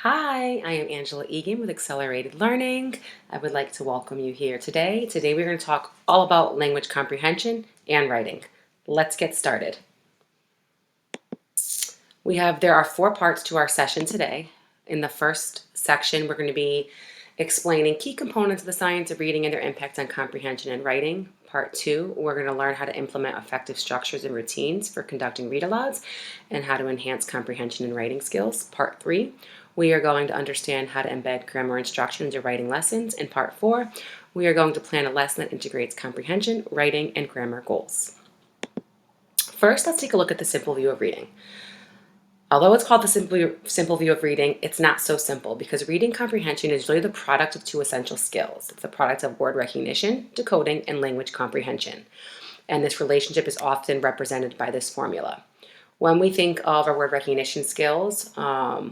Hi, I am Angela Egan with Accelerated Learning. I would like to welcome you here today. Today we're going to talk all about language comprehension and writing. Let's get started. There are 4 parts to our session today. In the first section, we're going to be explaining key components of the science of reading and their impact on comprehension and writing. Part 2, we're going to learn how to implement effective structures and routines for conducting read-alouds and how to enhance comprehension and writing skills. Part 3, we are going to understand how to embed grammar instruction into writing lessons. In Part 4, we are going to plan a lesson that integrates comprehension, writing, and grammar goals. First, let's take a look at the simple view of reading. Although it's called the simple view of reading, it's not so simple because reading comprehension is really the product of 2 essential skills. It's the product of word recognition, decoding, and language comprehension. And this relationship is often represented by this formula. When we think of our word recognition skills,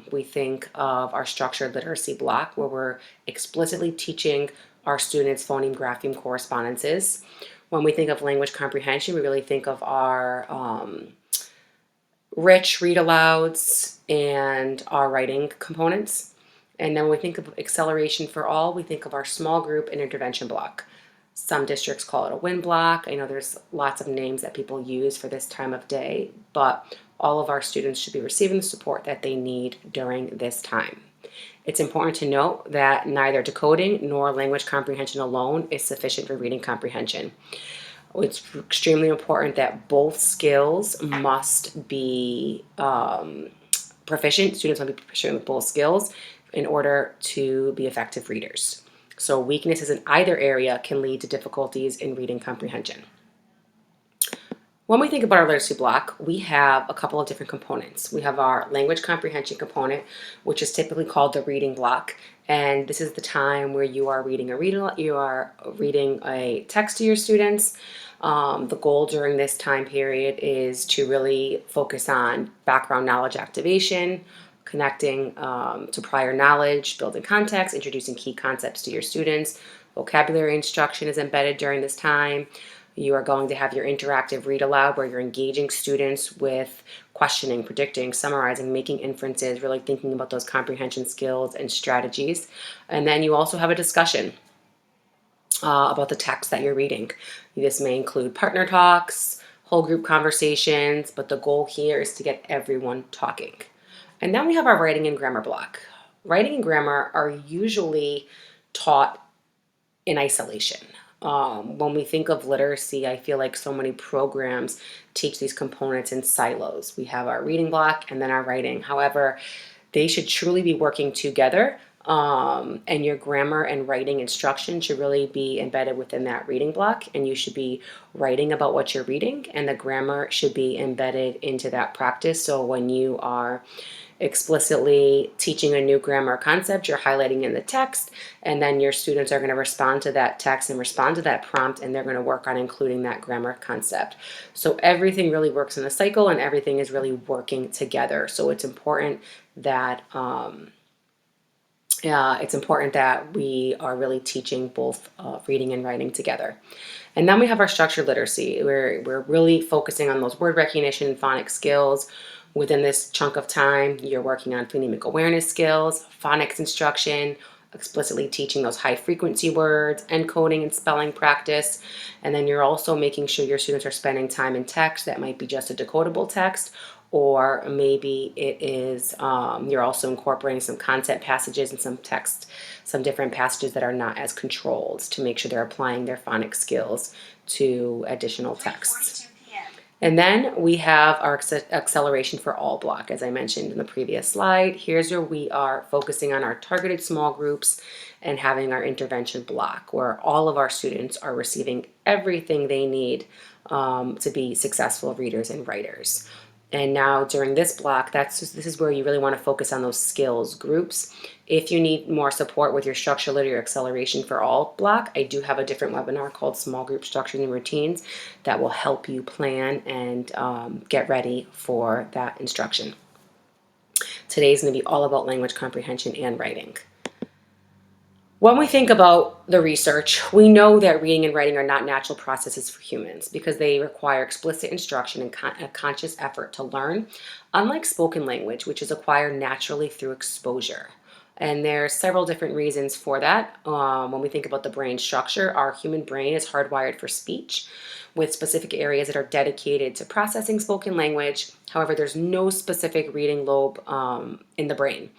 we think of our structured literacy block where we're explicitly teaching our students phoneme, grapheme correspondences. When we think of language comprehension, we really think of our rich read alouds and our writing components. And then when we think of acceleration for all, we think of our small group and intervention block. Some districts call it a win block. I know there's lots of names that people use for this time of day, but all of our students should be receiving the support that they need during this time. It's important to note that neither decoding nor language comprehension alone is sufficient for reading comprehension. It's extremely important that both skills must be proficient. Students must be proficient with both skills in order to be effective readers. So weaknesses in either area can lead to difficulties in reading comprehension. When we think about our literacy block, we have a couple of different components. We have our language comprehension component, which is typically called the reading block. And this is the time where you are reading a text to your students. The goal during this time period is to really focus on background knowledge activation, connecting to prior knowledge, building context, introducing key concepts to your students. Vocabulary instruction is embedded during this time. You are going to have your interactive read aloud where you're engaging students with questioning, predicting, summarizing, making inferences, really thinking about those comprehension skills and strategies. And then you also have a discussion about the text that you're reading. This may include partner talks, whole group conversations, but the goal here is to get everyone talking. And then we have our writing and grammar block. Writing and grammar are usually taught in isolation. When we think of literacy, I feel like so many programs teach these components in silos. We have our reading block and then our writing. However, they should truly be working together, and your grammar and writing instruction should really be embedded within that reading block, and you should be writing about what you're reading, and the grammar should be embedded into that practice. So when you are explicitly teaching a new grammar concept, you're highlighting in the text, and then your students are going to respond to that text and respond to that prompt, and they're going to work on including that grammar concept. So everything really works in a cycle, and everything is really working together. So it's important that we are really teaching both reading and writing together. And then we have our structured literacy, where we're really focusing on those word recognition and phonics skills. Within this chunk of time, you're working on phonemic awareness skills, phonics instruction, explicitly teaching those high frequency words, encoding and spelling practice. And then you're also making sure your students are spending time in text that might be just a decodable text, or maybe it is you're also incorporating some content passages and some text, some different passages that are not as controlled to make sure they're applying their phonics skills to additional texts. And then we have our acceleration for all block, as I mentioned in the previous slide. Here's where we are focusing on our targeted small groups and having our intervention block, where all of our students are receiving everything they need to be successful readers and writers. And now during this block, this is where you really want to focus on those skills groups. If you need more support with your structure literacy or acceleration for all block, I do have a different webinar called Small Group Structures and Routines that will help you plan and get ready for that instruction. Today is going to be all about language comprehension and writing. When we think about the research, we know that reading and writing are not natural processes for humans because they require explicit instruction and a conscious effort to learn, unlike spoken language, which is acquired naturally through exposure. And there are several different reasons for that. When we think about the brain structure, our human brain is hardwired for speech with specific areas that are dedicated to processing spoken language. However, there's no specific reading lobe in the brain.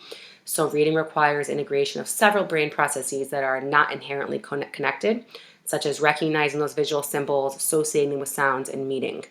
So reading requires integration of several brain processes that are not inherently connected, such as recognizing those visual symbols, associating them with sounds, and meaning.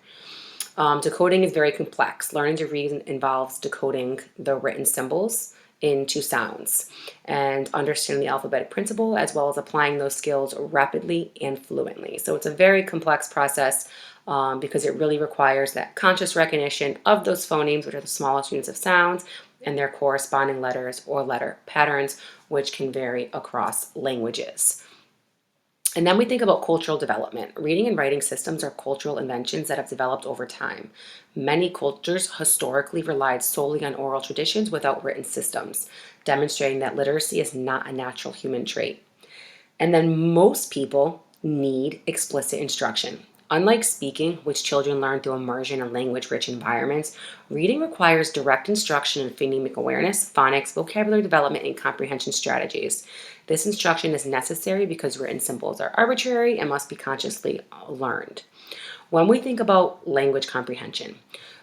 Decoding is very complex. Learning to read involves decoding the written symbols into sounds and understanding the alphabetic principle, as well as applying those skills rapidly and fluently. So it's a very complex process because it really requires that conscious recognition of those phonemes, which are the smallest units of sounds, and their corresponding letters or letter patterns, which can vary across languages. And then we think about cultural development. Reading and writing systems are cultural inventions that have developed over time. Many cultures historically relied solely on oral traditions without written systems, demonstrating that literacy is not a natural human trait. And then most people need explicit instruction. Unlike speaking, which children learn through immersion in language-rich environments, reading requires direct instruction in phonemic awareness, phonics, vocabulary development, and comprehension strategies. This instruction is necessary because written symbols are arbitrary and must be consciously learned. When we think about language comprehension,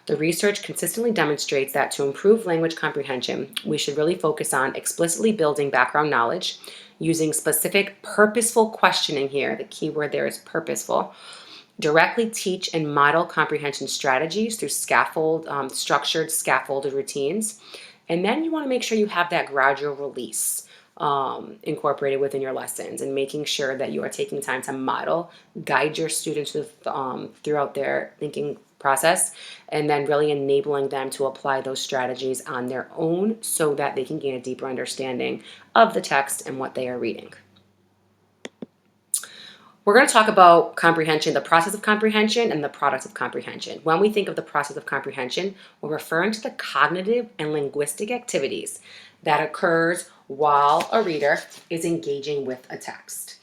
the research consistently demonstrates that to improve language comprehension, we should really focus on explicitly building background knowledge, using specific purposeful questioning here. The key word there is purposeful. Directly teach and model comprehension strategies through structured scaffolded routines. And then you want to make sure you have that gradual release incorporated within your lessons, and making sure that you are taking time to model, guide your students throughout their thinking process, and then really enabling them to apply those strategies on their own so that they can gain a deeper understanding of the text and what they are reading. We're going to talk about comprehension, the process of comprehension, and the products of comprehension. When we think of the process of comprehension, we're referring to the cognitive and linguistic activities that occurs while a reader is engaging with a text.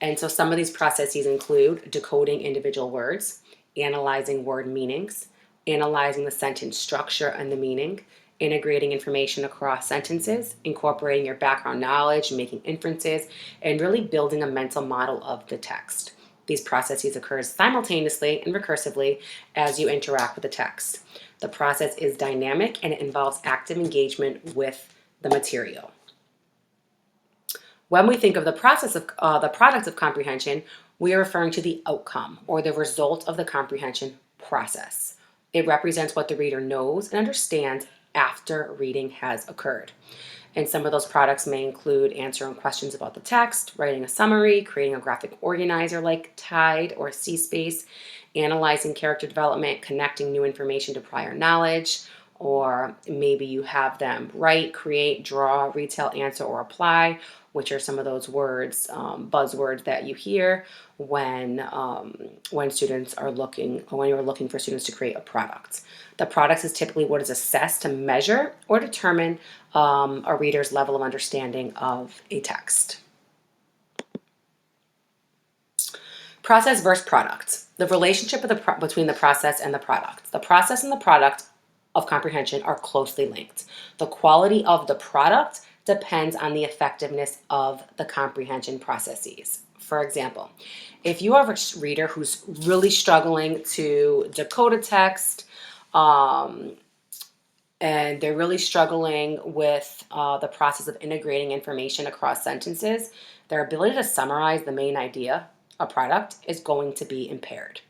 And so some of these processes include decoding individual words, analyzing word meanings, analyzing the sentence structure and the meaning, integrating information across sentences, incorporating your background knowledge, making inferences, and really building a mental model of the text. These processes occur simultaneously and recursively as you interact with the text. The process is dynamic and it involves active engagement with the material. When we think of the process of the product of comprehension, we are referring to the outcome or the result of the comprehension process. It represents what the reader knows and understands after reading has occurred. And some of those products may include answering questions about the text, writing a summary, creating a graphic organizer like Tide or C-Space, analyzing character development, connecting new information to prior knowledge, or maybe you have them write, create, draw, retell, answer, or apply, which are some of those words, buzzwords that you hear when students are looking, or when you're looking for students to create a product. The product is typically what is assessed to measure or determine a reader's level of understanding of a text. Process versus product. The relationship between the process and the product. The process and the product of comprehension are closely linked. The quality of the product depends on the effectiveness of the comprehension processes. For example, if you have a reader who's really struggling to decode a text, and they're really struggling with the process of integrating information across sentences, their ability to summarize the main idea, a product, is going to be impaired.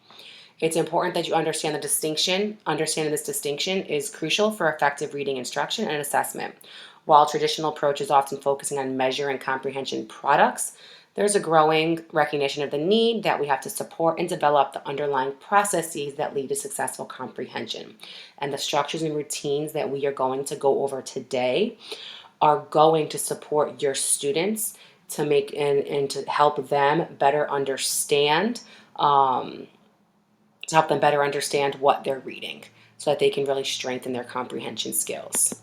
It's important that you understand the distinction. Understanding this distinction is crucial for effective reading instruction and assessment. While traditional approaches often focusing on measure and comprehension products, there's a growing recognition of the need that we have to support and develop the underlying processes that lead to successful comprehension. And the structures and routines that we are going to go over today are going to support your students to make and to help them better understand what they're reading so that they can really strengthen their comprehension skills.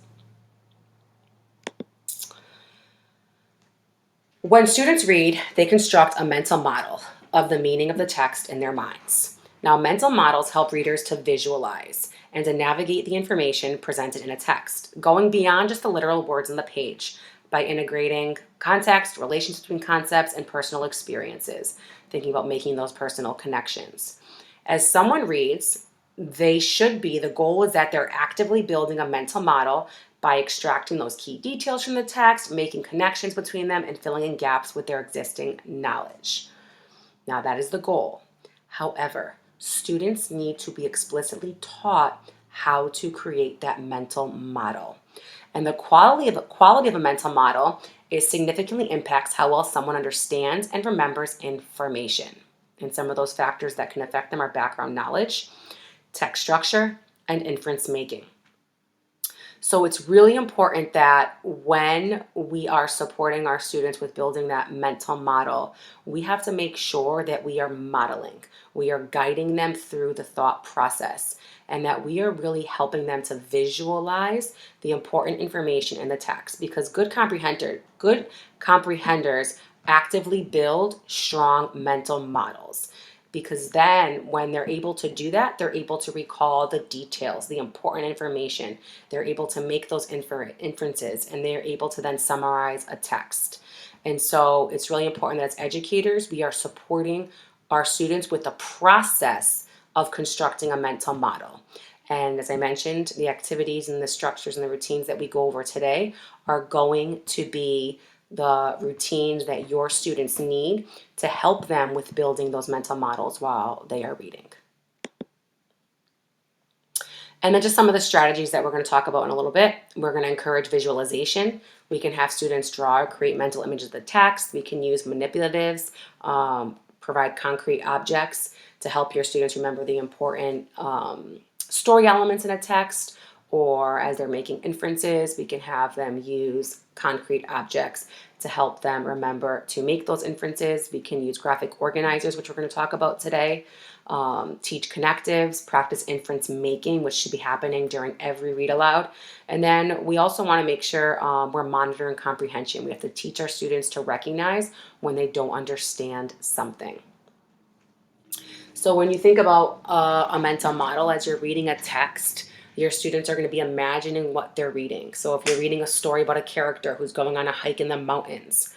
When students read, they construct a mental model of the meaning of the text in their minds. Now, mental models help readers to visualize and to navigate the information presented in a text, going beyond just the literal words on the page. by integrating context, relations between concepts, and personal experiences, thinking about making those personal connections. As someone reads, the goal is that they're actively building a mental model by extracting those key details from the text, making connections between them, and filling in gaps with their existing knowledge. Now, that is the goal. However, students need to be explicitly taught how to create that mental model. And the quality of a mental model is significantly impacts how well someone understands and remembers information. And some of those factors that can affect them are background knowledge, text structure, and inference making. So it's really important that when we are supporting our students with building that mental model, we have to make sure that we are modeling, we are guiding them through the thought process, and that we are really helping them to visualize the important information in the text, because good comprehenders actively build strong mental models, because then when they're able to do that, they're able to recall the details, the important information. They're able to make those inferences, and they're able to then summarize a text. And so it's really important that as educators, we are supporting our students with the process of constructing a mental model. And as I mentioned, the activities and the structures and the routines that we go over today are going to be the routines that your students need to help them with building those mental models while they are reading. And then just some of the strategies that we're going to talk about in a little bit. We're going to encourage visualization. We can have students draw or create mental images of the text. We can use manipulatives, provide concrete objects to help your students remember the important story elements in a text. Or as they're making inferences, we can have them use concrete objects to help them remember to make those inferences. We can use graphic organizers, which we're going to talk about today. Teach connectives, practice inference making, which should be happening during every read aloud. And then we also want to make sure we're monitoring comprehension. We have to teach our students to recognize when they don't understand something. So when you think about a mental model as you're reading a text, your students are going to be imagining what they're reading. So if you're reading a story about a character who's going on a hike in the mountains,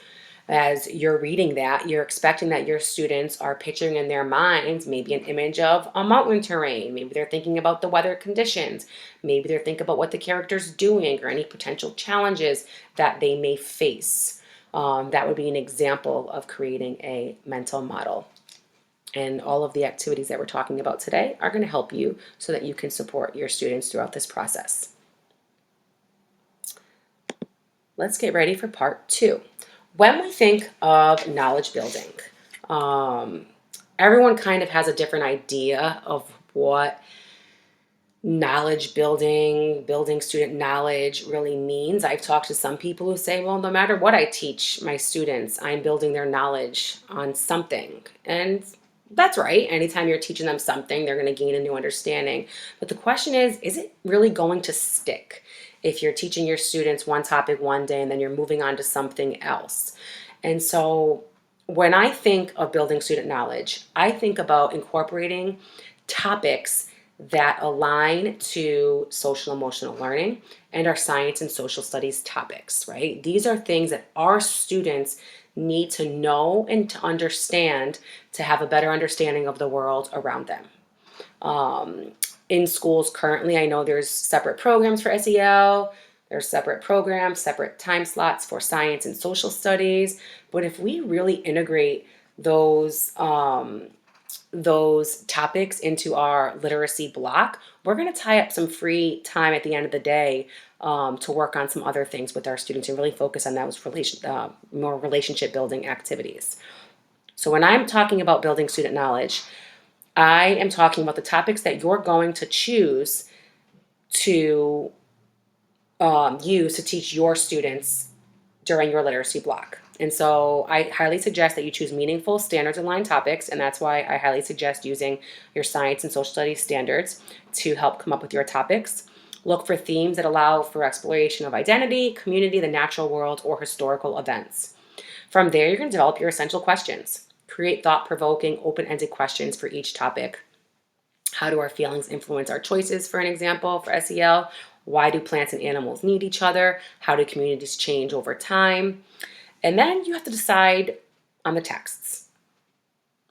as you're reading that, you're expecting that your students are picturing in their minds maybe an image of a mountain terrain. Maybe they're thinking about the weather conditions. Maybe they're thinking about what the character's doing or any potential challenges that they may face. That would be an example of creating a mental model. And all of the activities that we're talking about today are going to help you so that you can support your students throughout this process. Let's get ready for part 2. When we think of knowledge building, everyone kind of has a different idea of what knowledge building student knowledge really means. I've talked to some people who say, well, no matter what I teach my students, I'm building their knowledge on something. And that's right. Anytime you're teaching them something, they're going to gain a new understanding. But the question is it really going to stick if you're teaching your students one topic one day and then you're moving on to something else? And so when I think of building student knowledge, I think about incorporating topics that align to social emotional learning and our science and social studies topics, right? These are things that our students need to know and to understand to have a better understanding of the world around them. In schools currently, I know there's separate programs for SEL, there's separate programs, separate time slots for science and social studies. But if we really integrate those topics into our literacy block, we're going to tie up some free time at the end of the day to work on some other things with our students and really focus on those more relationship building activities. So when I'm talking about building student knowledge, I am talking about the topics that you're going to choose to use to teach your students during your literacy block. And so I highly suggest that you choose meaningful, standards-aligned topics, and that's why I highly suggest using your science and social studies standards to help come up with your topics. Look for themes that allow for exploration of identity, community, the natural world, or historical events. From there, you're going to develop your essential questions. Create thought-provoking, open-ended questions for each topic. How do our feelings influence our choices, for an example, for SEL? Why do plants and animals need each other? How do communities change over time? And then you have to decide on the texts.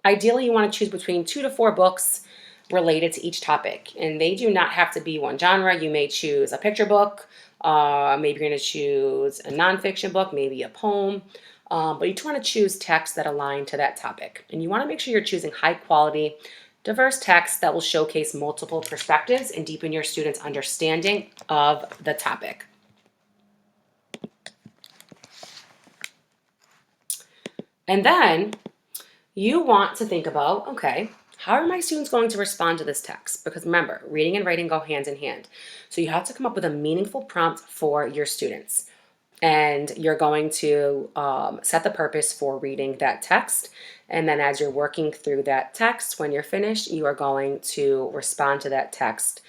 Ideally, you want to choose between 2 to 4 books related to each topic, and they do not have to be one genre. You may choose a picture book, maybe you're going to choose a nonfiction book, maybe a poem, but you just want to choose texts that align to that topic. And you want to make sure you're choosing high quality, diverse texts that will showcase multiple perspectives and deepen your students' understanding of the topic. And then you want to think about, okay, how are my students going to respond to this text? Because remember, reading and writing go hand in hand. So you have to come up with a meaningful prompt for your students. And you're going to set the purpose for reading that text. And then as you're working through that text, when you're finished, you are going to respond to that text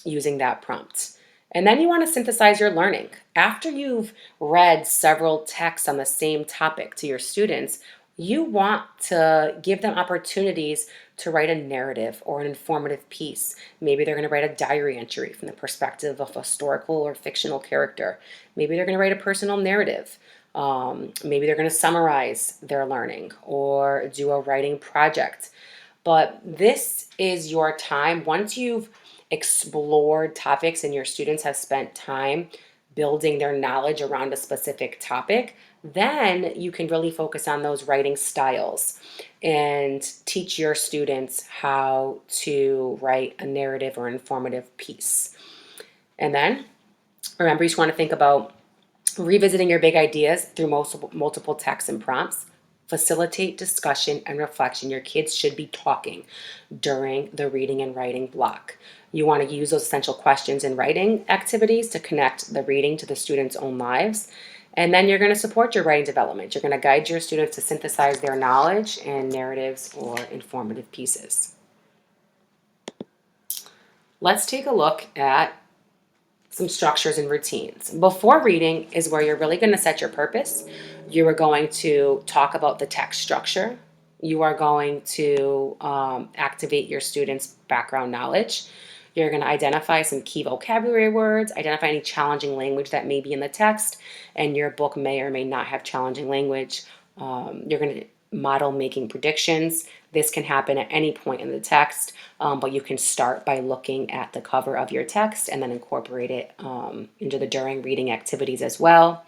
using that prompt. And then you want to synthesize your learning. After you've read several texts on the same topic to your students, you want to give them opportunities to write a narrative or an informative piece. Maybe they're going to write a diary entry from the perspective of a historical or fictional character. Maybe they're going to write a personal narrative. Maybe they're going to summarize their learning or do a writing project. But this is your time. Once you've explored topics and your students have spent time building their knowledge around a specific topic, then you can really focus on those writing styles and teach your students how to write a narrative or informative piece. And then remember, you just want to think about revisiting your big ideas through multiple texts and prompts. Facilitate discussion and reflection. Your kids should be talking during the reading and writing block. You want to use those essential questions and writing activities to connect the reading to the students' own lives. And then you're going to support your writing development. You're going to guide your students to synthesize their knowledge in narratives or informative pieces. Let's take a look at some structures and routines. Before reading is where you're really going to set your purpose. You are going to talk about the text structure. You are going to activate your students' background knowledge. You're going to identify some key vocabulary words, identify any challenging language that may be in the text, and your book may or may not have challenging language. You're going to model making predictions. This can happen at any point in the text, but you can start by looking at the cover of your text and then incorporate it into the during reading activities as well.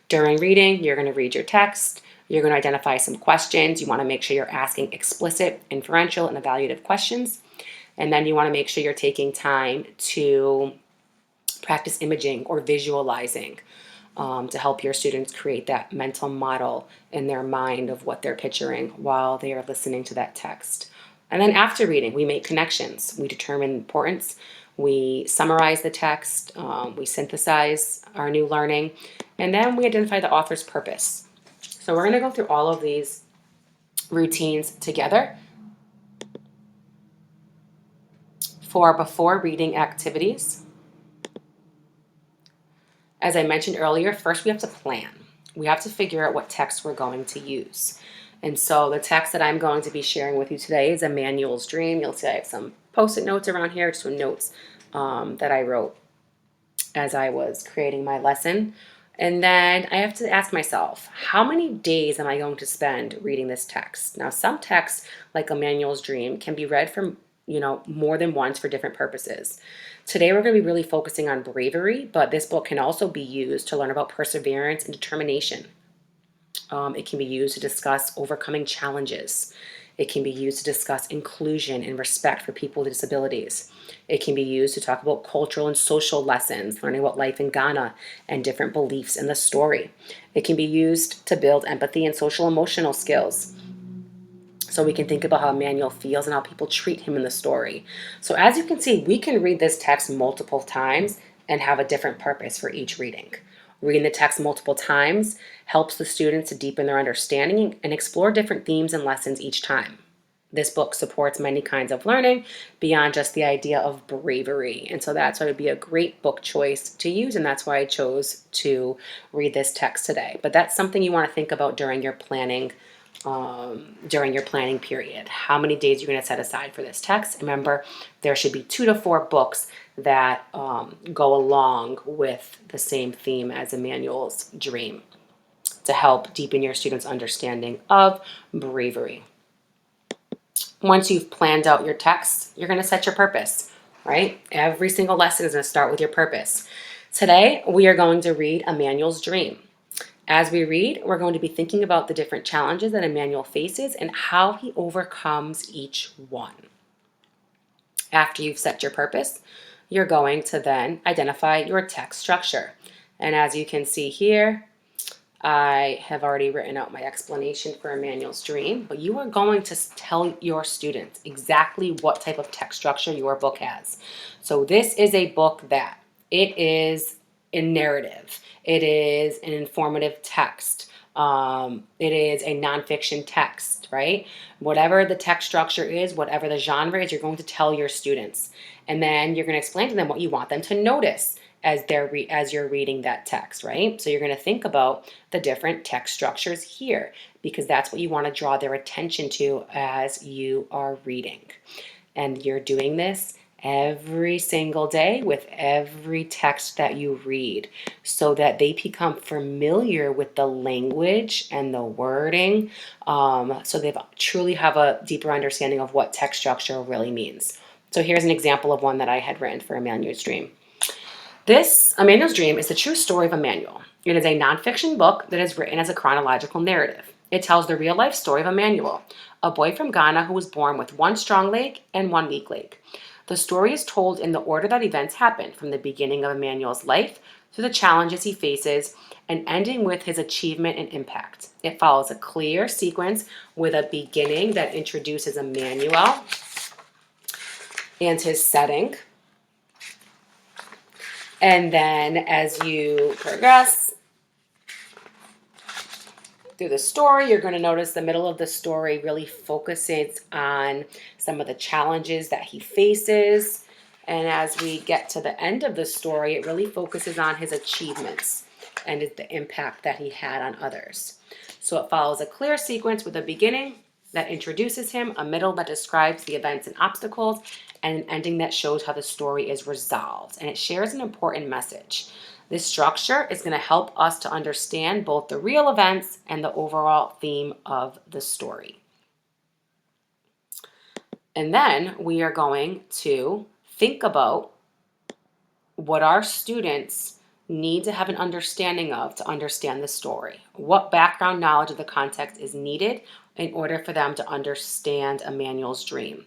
During reading, you're going to read your text. You're going to identify some questions. You want to make sure you're asking explicit, inferential, and evaluative questions. And then you want to make sure you're taking time to practice imaging or visualizing to help your students create that mental model in their mind of what they're picturing while they are listening to that text. And then after reading, we make connections. We determine importance. We summarize the text. We synthesize our new learning. And then we identify the author's purpose. So we're going to go through all of these routines together. For before reading activities, as I mentioned earlier, first we have to plan. We have to figure out what text we're going to use. And so the text that I'm going to be sharing with you today is Emmanuel's Dream. You'll see I have some post-it notes around here, just some notes that I wrote as I was creating my lesson. And then I have to ask myself, how many days am I going to spend reading this text? Now, some texts, like Emmanuel's Dream, can be read from more than once for different purposes. Today, we're going to be really focusing on bravery, but this book can also be used to learn about perseverance and determination. It can be used to discuss overcoming challenges. It can be used to discuss inclusion and respect for people with disabilities. It can be used to talk about cultural and social lessons, learning about life in Ghana and different beliefs in the story. It can be used to build empathy and social emotional skills. So we can think about how Emmanuel feels and how people treat him in the story. So as you can see, we can read this text multiple times and have a different purpose for each reading. Reading the text multiple times helps the students to deepen their understanding and explore different themes and lessons each time. This book supports many kinds of learning beyond just the idea of bravery. And so that's why it would be a great book choice to use, and that's why I chose to read this text today. But that's something you want to think about during your planning during your planning period. How many days you're going to set aside for this text. Remember, there should be 2 to 4 books that go along with the same theme as Emmanuel's dream to help deepen your students' understanding of bravery. Once you've planned out your text, you're going to set your purpose, right? Every single lesson is going to start with your purpose. Today, we are going to read Emmanuel's dream. As we read, we're going to be thinking about the different challenges that Emmanuel faces and how he overcomes each one. After you've set your purpose, you're going to then identify your text structure. And as you can see here, I have already written out my explanation for Emmanuel's dream, but you are going to tell your students exactly what type of text structure your book has. So this is a book that it is a narrative. It is an informative text. It is a nonfiction text, right? Whatever the text structure is, whatever the genre is, you're going to tell your students. And then you're going to explain to them what you want them to notice as you're reading that text, right? So you're going to think about the different text structures here because that's what you want to draw their attention to as you are reading. And you're doing this every single day with every text that you read so that they become familiar with the language and the wording, so they truly have a deeper understanding of what text structure really means. So here's an example of one that I had written for Emmanuel's Dream. This, Emmanuel's Dream, is the true story of Emmanuel. It is a nonfiction book that is written as a chronological narrative. It tells the real-life story of Emmanuel, a boy from Ghana who was born with one strong leg and one weak leg. The story is told in the order that events happen, from the beginning of Emmanuel's life to the challenges he faces, and ending with his achievement and impact. It follows a clear sequence with a beginning that introduces Emmanuel and his setting. And then as you progress through the story, you're going to notice the middle of the story really focuses on some of the challenges that he faces. And as we get to the end of the story, it really focuses on his achievements and the impact that he had on others. So it follows a clear sequence with a beginning that introduces him, a middle that describes the events and obstacles, and an ending that shows how the story is resolved. And it shares an important message. This structure is going to help us to understand both the real events and the overall theme of the story. And then we are going to think about what our students need to have an understanding of to understand the story. What background knowledge of the context is needed in order for them to understand Emmanuel's dream.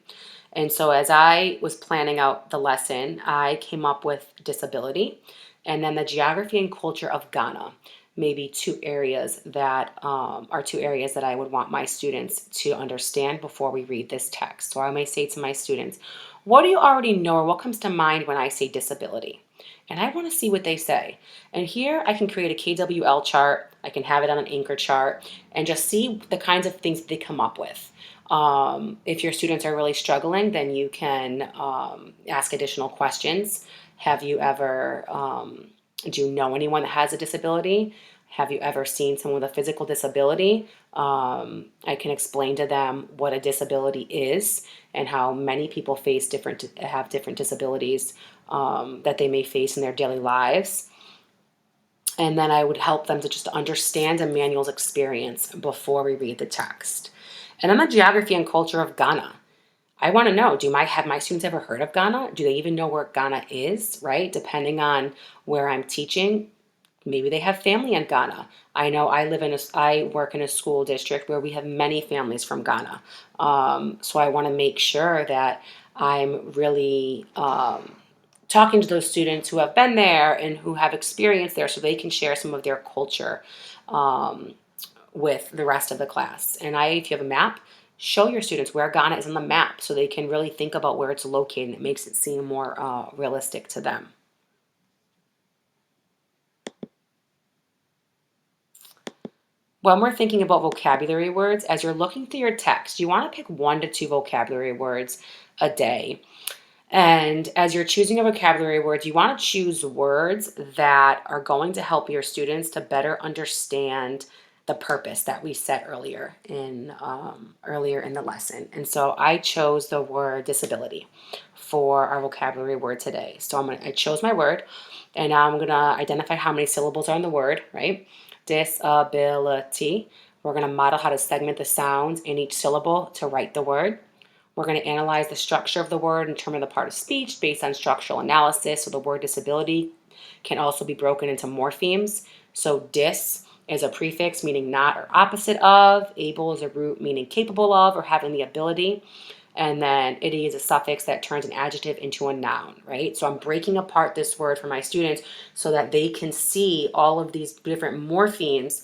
And so as I was planning out the lesson, I came up with disability and then the geography and culture of Ghana, maybe two areas that I would want my students to understand before we read this text. So I may say to my students, what do you already know or what comes to mind when I say disability? And I want to see what they say. And here I can create a KWL chart. I can have it on an anchor chart and just see the kinds of things they come up with. If your students are really struggling, then you can ask additional questions. Have you ever, do you know anyone that has a disability? Have you ever seen someone with a physical disability? I can explain to them what a disability is and how many people have different disabilities that they may face in their daily lives. And then I would help them to just understand Emmanuel's experience before we read the text. And then the geography and culture of Ghana. I want to know, have my students ever heard of Ghana? Do they even know where Ghana is, right? Depending on where I'm teaching, maybe they have family in Ghana. I know I work in a school district where we have many families from Ghana. So I want to make sure that I'm really talking to those students who have been there and who have experience there so they can share some of their culture with the rest of the class. And if you have a map, show your students where Ghana is on the map so they can really think about where it's located. It makes it seem more realistic to them. When we're thinking about vocabulary words, as you're looking through your text, you want to pick 1 to 2 vocabulary words a day. And as you're choosing a vocabulary word, you want to choose words that are going to help your students to better understand the purpose that we said earlier in the lesson. And so I chose the word disability for our vocabulary word today. So I chose my word, and now I'm gonna identify how many syllables are in the word, right? Disability. We're gonna model how to segment the sounds in each syllable to write the word. We're going to analyze the structure of the word and determine the part of speech based on structural analysis. So the word disability can also be broken into morphemes. So dis is a prefix meaning not or opposite of. Able is a root meaning capable of or having the ability. And then ity is a suffix that turns an adjective into a noun, right? So I'm breaking apart this word for my students so that they can see all of these different morphemes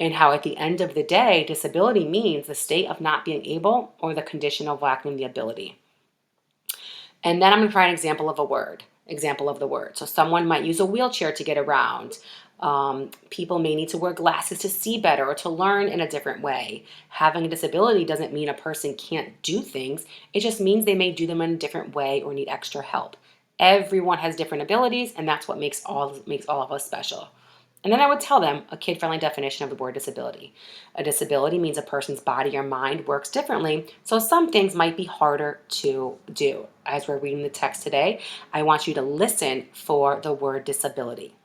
and how at the end of the day, disability means the state of not being able or the condition of lacking the ability. And then I'm going to provide an example of the word. So someone might use a wheelchair to get around. People may need to wear glasses to see better or to learn in a different way. Having a disability doesn't mean a person can't do things. It just means they may do them in a different way or need extra help. Everyone has different abilities, and that's what makes all of us special. And then I would tell them a kid-friendly definition of the word disability. A disability means a person's body or mind works differently, so some things might be harder to do. As we're reading the text today, I want you to listen for the word disability.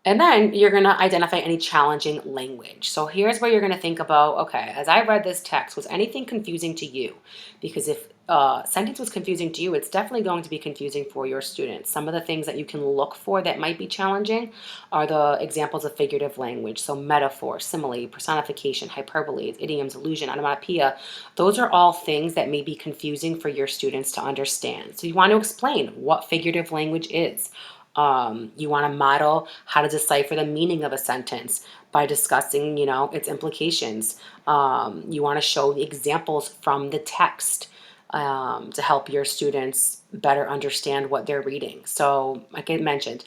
And then you're going to identify any challenging language. So here's where you're going to think about, okay, as I read this text, was anything confusing to you? Because if a sentence was confusing to you, it's definitely going to be confusing for your students. Some of the things that you can look for that might be challenging are the examples of figurative language. So metaphor, simile, personification, hyperbole, idioms, allusion, onomatopoeia. Those are all things that may be confusing for your students to understand. So you want to explain what figurative language is. You want to model how to decipher the meaning of a sentence by discussing, its implications. You want to show the examples from the text to help your students better understand what they're reading. So, like I mentioned,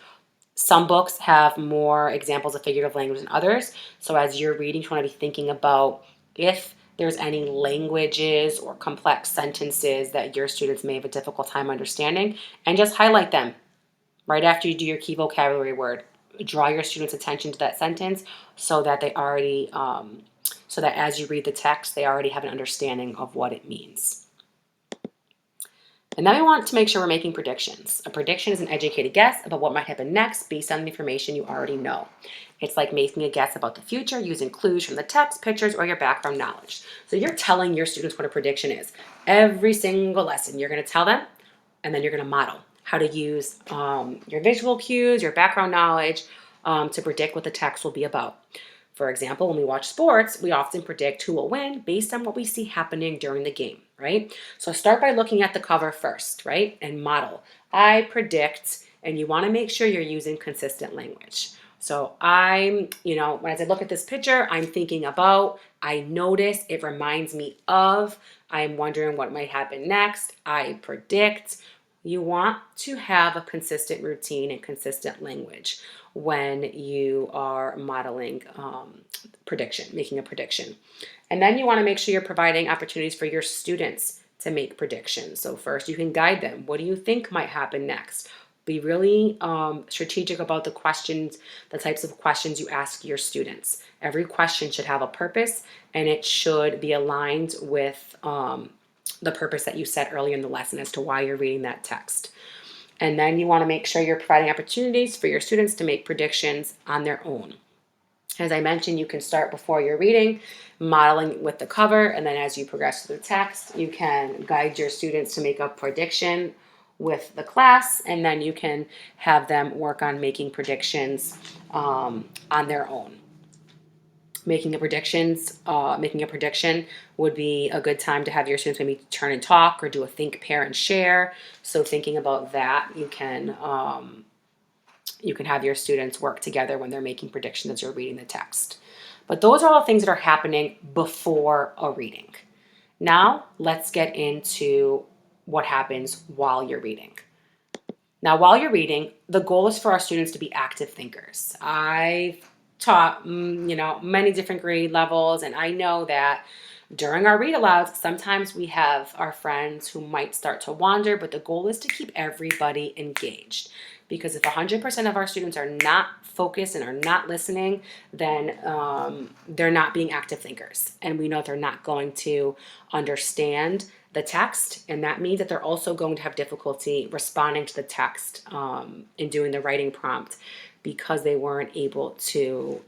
some books have more examples of figurative language than others. So, as you're reading, you want to be thinking about if there's any languages or complex sentences that your students may have a difficult time understanding, and just highlight them right after you do your key vocabulary word. Draw your students' attention to that sentence so that so that as you read the text, they already have an understanding of what it means. And then we want to make sure we're making predictions. A prediction is an educated guess about what might happen next based on the information you already know. It's like making a guess about the future using clues from the text, pictures, or your background knowledge. So you're telling your students what a prediction is. Every single lesson, you're going to tell them, and then you're going to model how to use your visual cues, your background knowledge to predict what the text will be about. For example, when we watch sports, we often predict who will win based on what we see happening during the game, right? So start by looking at the cover first, right? And model. I predict, and you want to make sure you're using consistent language. So when as I look at this picture, I'm thinking about, I notice, it reminds me of, I'm wondering what might happen next, I predict. You want to have a consistent routine and consistent language when you are modeling making a prediction. And then you want to make sure you're providing opportunities for your students to make predictions. So first, you can guide them. What do you think might happen next? Be really strategic about the questions, the types of questions you ask your students. Every question should have a purpose, and it should be aligned with the purpose that you set earlier in the lesson as to why you're reading that text. And then you want to make sure you're providing opportunities for your students to make predictions on their own. As I mentioned, you can start before you're reading, modeling with the cover, and then as you progress through the text, you can guide your students to make a prediction with the class, and then you can have them work on making predictions on their own. Making a prediction would be a good time to have your students maybe turn and talk or do a think, pair, and share. So thinking about that, you can have your students work together when they're making predictions as you're reading the text. But those are all things that are happening before a reading. Now let's get into what happens while you're reading. Now, while you're reading, the goal is for our students to be active thinkers. I've taught, many different grade levels, and I know that during our read alouds, sometimes we have our friends who might start to wander, but the goal is to keep everybody engaged. Because if 100% of our students are not focused and are not listening, then they're not being active thinkers. And we know they're not going to understand the text. And that means that they're also going to have difficulty responding to the text and doing the writing prompt because they weren't able to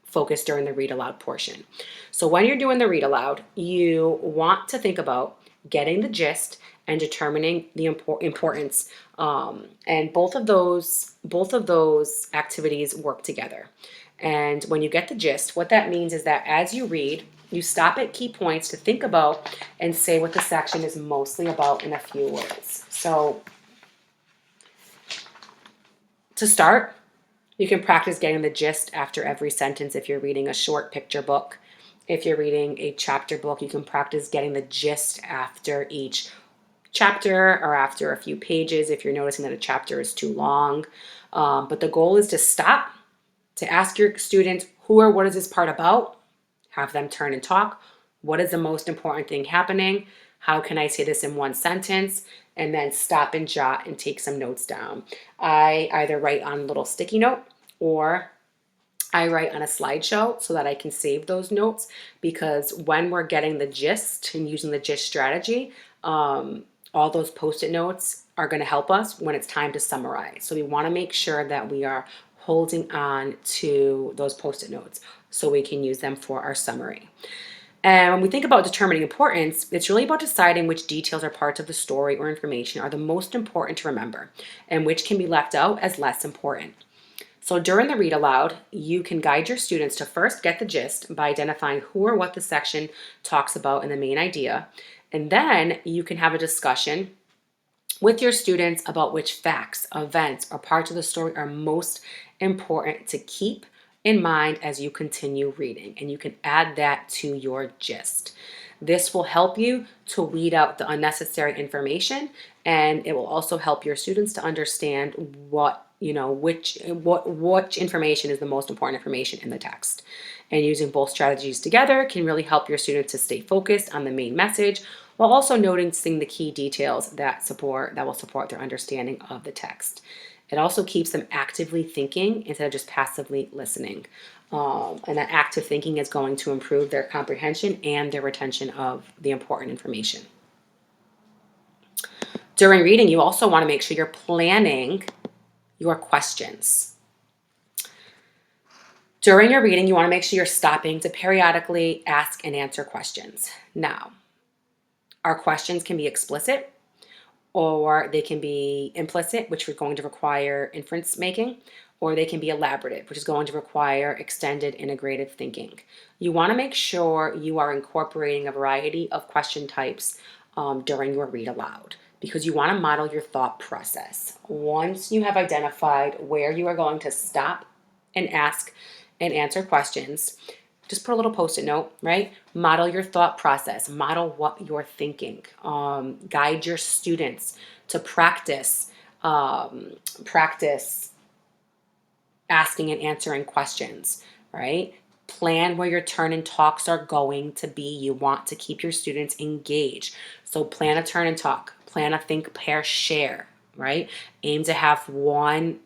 focus during the read aloud portion. So when you're doing the read aloud, you want to think about getting the gist and determining the importance. And both of those activities work together. And when you get the gist, what that means is that as you read, you stop at key points to think about and say what the section is mostly about in a few words. So to start, you can practice getting the gist after every sentence if you're reading a short picture book. If you're reading a chapter book, you can practice getting the gist after each chapter or after a few pages if you're noticing that a chapter is too long. But the goal is to stop, to ask your students, who or what is this part about? Have them turn and talk. What is the most important thing happening? How can I say this in one sentence? And then stop and jot and take some notes down. I either write on a little sticky note or I write on a slideshow so that I can save those notes, because when we're getting the gist and using the gist strategy, all those post-it notes are going to help us when it's time to summarize. So we want to make sure that we are holding on to those post-it notes so we can use them for our summary. And when we think about determining importance, it's really about deciding which details or parts of the story or information are the most important to remember and which can be left out as less important. So during the read aloud, you can guide your students to first get the gist by identifying who or what the section talks about in the main idea. And then you can have a discussion with your students about which facts, events, or parts of the story are most important to keep in mind as you continue reading. And you can add that to your gist. This will help you to weed out the unnecessary information, and it will also help your students to understand which information is the most important information in the text. And using both strategies together can really help your students to stay focused on the main message while also noticing the key details that will support their understanding of the text. It also keeps them actively thinking instead of just passively listening. And that active thinking is going to improve their comprehension and their retention of the important information. During reading, you also want to make sure you're planning your questions. During your reading, you want to make sure you're stopping to periodically ask and answer questions. Now, our questions can be explicit or they can be implicit, which is going to require inference making, or they can be elaborative, which is going to require extended integrative thinking. You want to make sure you are incorporating a variety of question types during your read aloud, because you want to model your thought process. Once you have identified where you are going to stop and ask and answer questions, just put a little post-it note, right? Model your thought process. Model what you're thinking. Guide your students to practice asking and answering questions, right? Plan where your turn and talks are going to be. You want to keep your students engaged. So plan a turn and talk. Plan a think, pair, share, right? Aim to have one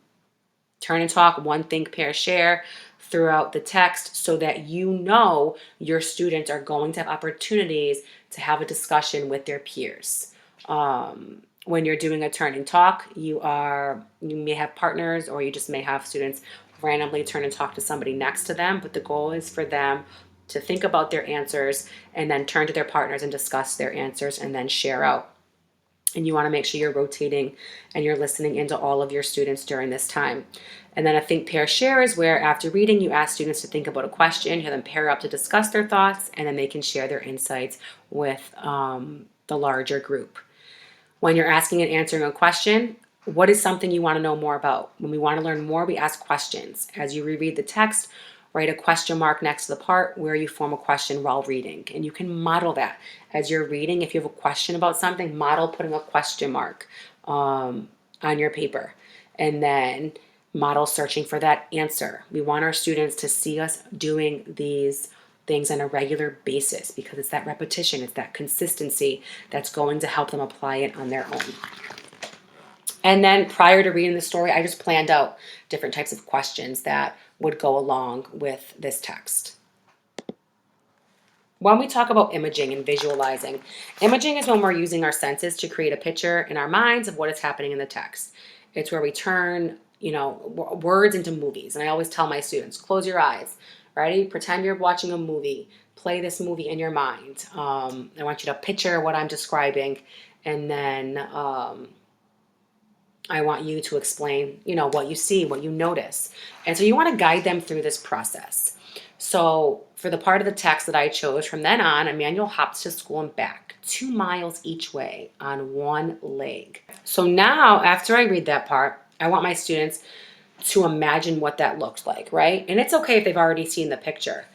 turn and talk, one think, pair, share throughout the text so that your students are going to have opportunities to have a discussion with their peers. When you're doing a turn and talk, you may have partners or you just may have students randomly turn and talk to somebody next to them, but the goal is for them to think about their answers and then turn to their partners and discuss their answers and then share out. And you want to make sure you're rotating and you're listening into all of your students during this time. And then a think, pair, share is where after reading, you ask students to think about a question, you have them pair up to discuss their thoughts, and then they can share their insights with the larger group. When you're asking and answering a question, what is something you want to know more about? When we want to learn more, we ask questions. As you reread the text, write a question mark next to the part where you form a question while reading. And you can model that. As you're reading, if you have a question about something, model putting a question mark on your paper. And then model searching for that answer. We want our students to see us doing these things on a regular basis because it's that repetition, it's that consistency that's going to help them apply it on their own. And then prior to reading the story, I just planned out different types of questions that would go along with this text. When we talk about imaging and visualizing, imaging is when we're using our senses to create a picture in our minds of what is happening in the text. It's where we turn, words into movies. And I always tell my students, close your eyes. Ready? Pretend you're watching a movie. Play this movie in your mind. I want you to picture what I'm describing, and then I want you to explain, what you see, what you notice. And so you want to guide them through this process. So for the part of the text that I chose, from then on, Emmanuel hops to school and back, 2 miles each way on one leg. So now, after I read that part, I want my students to imagine what that looks like, right? And it's okay if they've already seen the picture.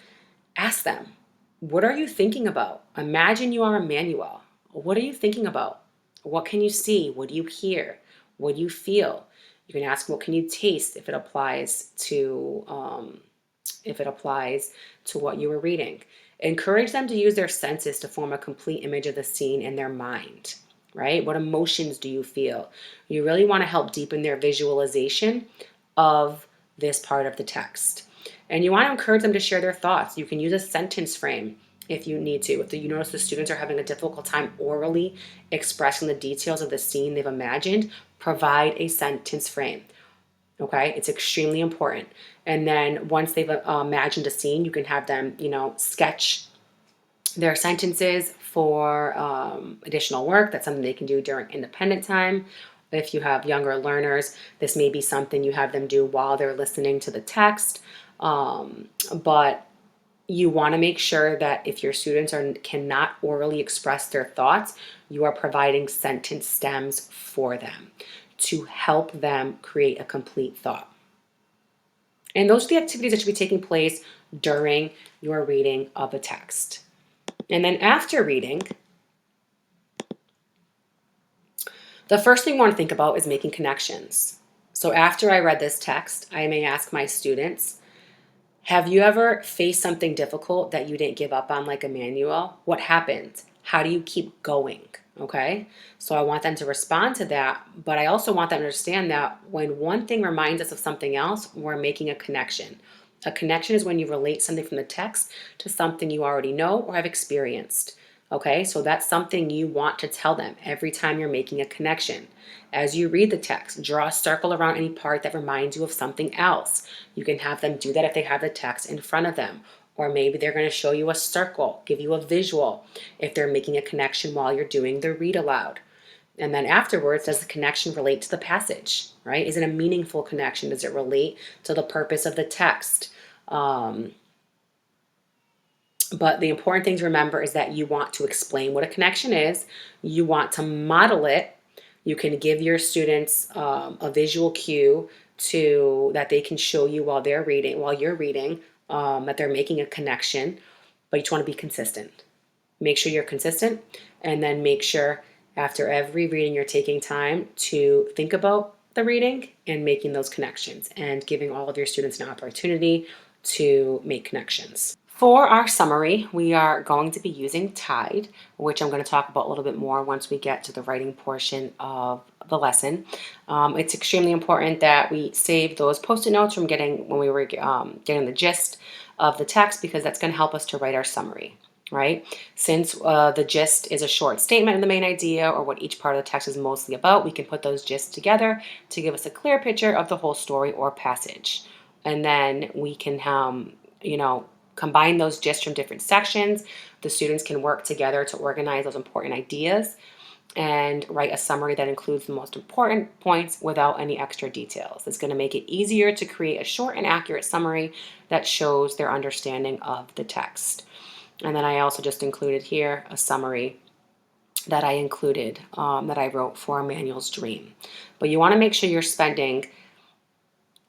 Ask them, what are you thinking about? Imagine you are Emmanuel. What are you thinking about? What can you see? What do you hear? What do you feel? You can ask, what can you taste if it applies to what you were reading. Encourage them to use their senses to form a complete image of the scene in their mind, right? What emotions do you feel? You really want to help deepen their visualization of this part of the text. And you want to encourage them to share their thoughts. You can use a sentence frame if you need to. If you notice the students are having a difficult time orally expressing the details of the scene they've imagined, provide a sentence frame. Okay, it's extremely important. And then once they've imagined a scene, you can have them, sketch their sentences for additional work. That's something they can do during independent time. If you have younger learners, this may be something you have them do while they're listening to the text. But you want to make sure that if your students cannot orally express their thoughts, you are providing sentence stems for them to help them create a complete thought. And those are the activities that should be taking place during your reading of the text. And then after reading, the first thing you want to think about is making connections. So after I read this text, I may ask my students, have you ever faced something difficult that you didn't give up on, like Emmanuel? What happened? How do you keep going? Okay, so I want them to respond to that, but I also want them to understand that when one thing reminds us of something else, we're making a connection. A connection is when you relate something from the text to something you already know or have experienced. Okay, so that's something you want to tell them every time you're making a connection. As you read the text, draw a circle around any part that reminds you of something else. You can have them do that if they have the text in front of them. Or maybe they're going to show you a circle, give you a visual if they're making a connection while you're doing the read aloud. And then afterwards, does the connection relate to the passage, right? Is it a meaningful connection? Does it relate to the purpose of the text? But the important thing to remember is that you want to explain what a connection is. You want to model it. You can give your students a visual cue that they can show you while you're reading, that they're making a connection, but you just want to be consistent. Make sure you're consistent, and then make sure after every reading you're taking time to think about the reading and making those connections and giving all of your students an opportunity to make connections. For our summary, we are going to be using Tide, which I'm going to talk about a little bit more once we get to the writing portion of the lesson. It's extremely important that we save those post-it notes from when we were getting the gist of the text, because that's going to help us to write our summary, right? Since the gist is a short statement of the main idea or what each part of the text is mostly about, we can put those gists together to give us a clear picture of the whole story or passage. And then we can, combine those gists from different sections. The students can work together to organize those important ideas and write a summary that includes the most important points without any extra details. It's going to make it easier to create a short and accurate summary that shows their understanding of the text. And then I also just included here a summary that I included, that I wrote for Emmanuel's dream. But you want to make sure you're spending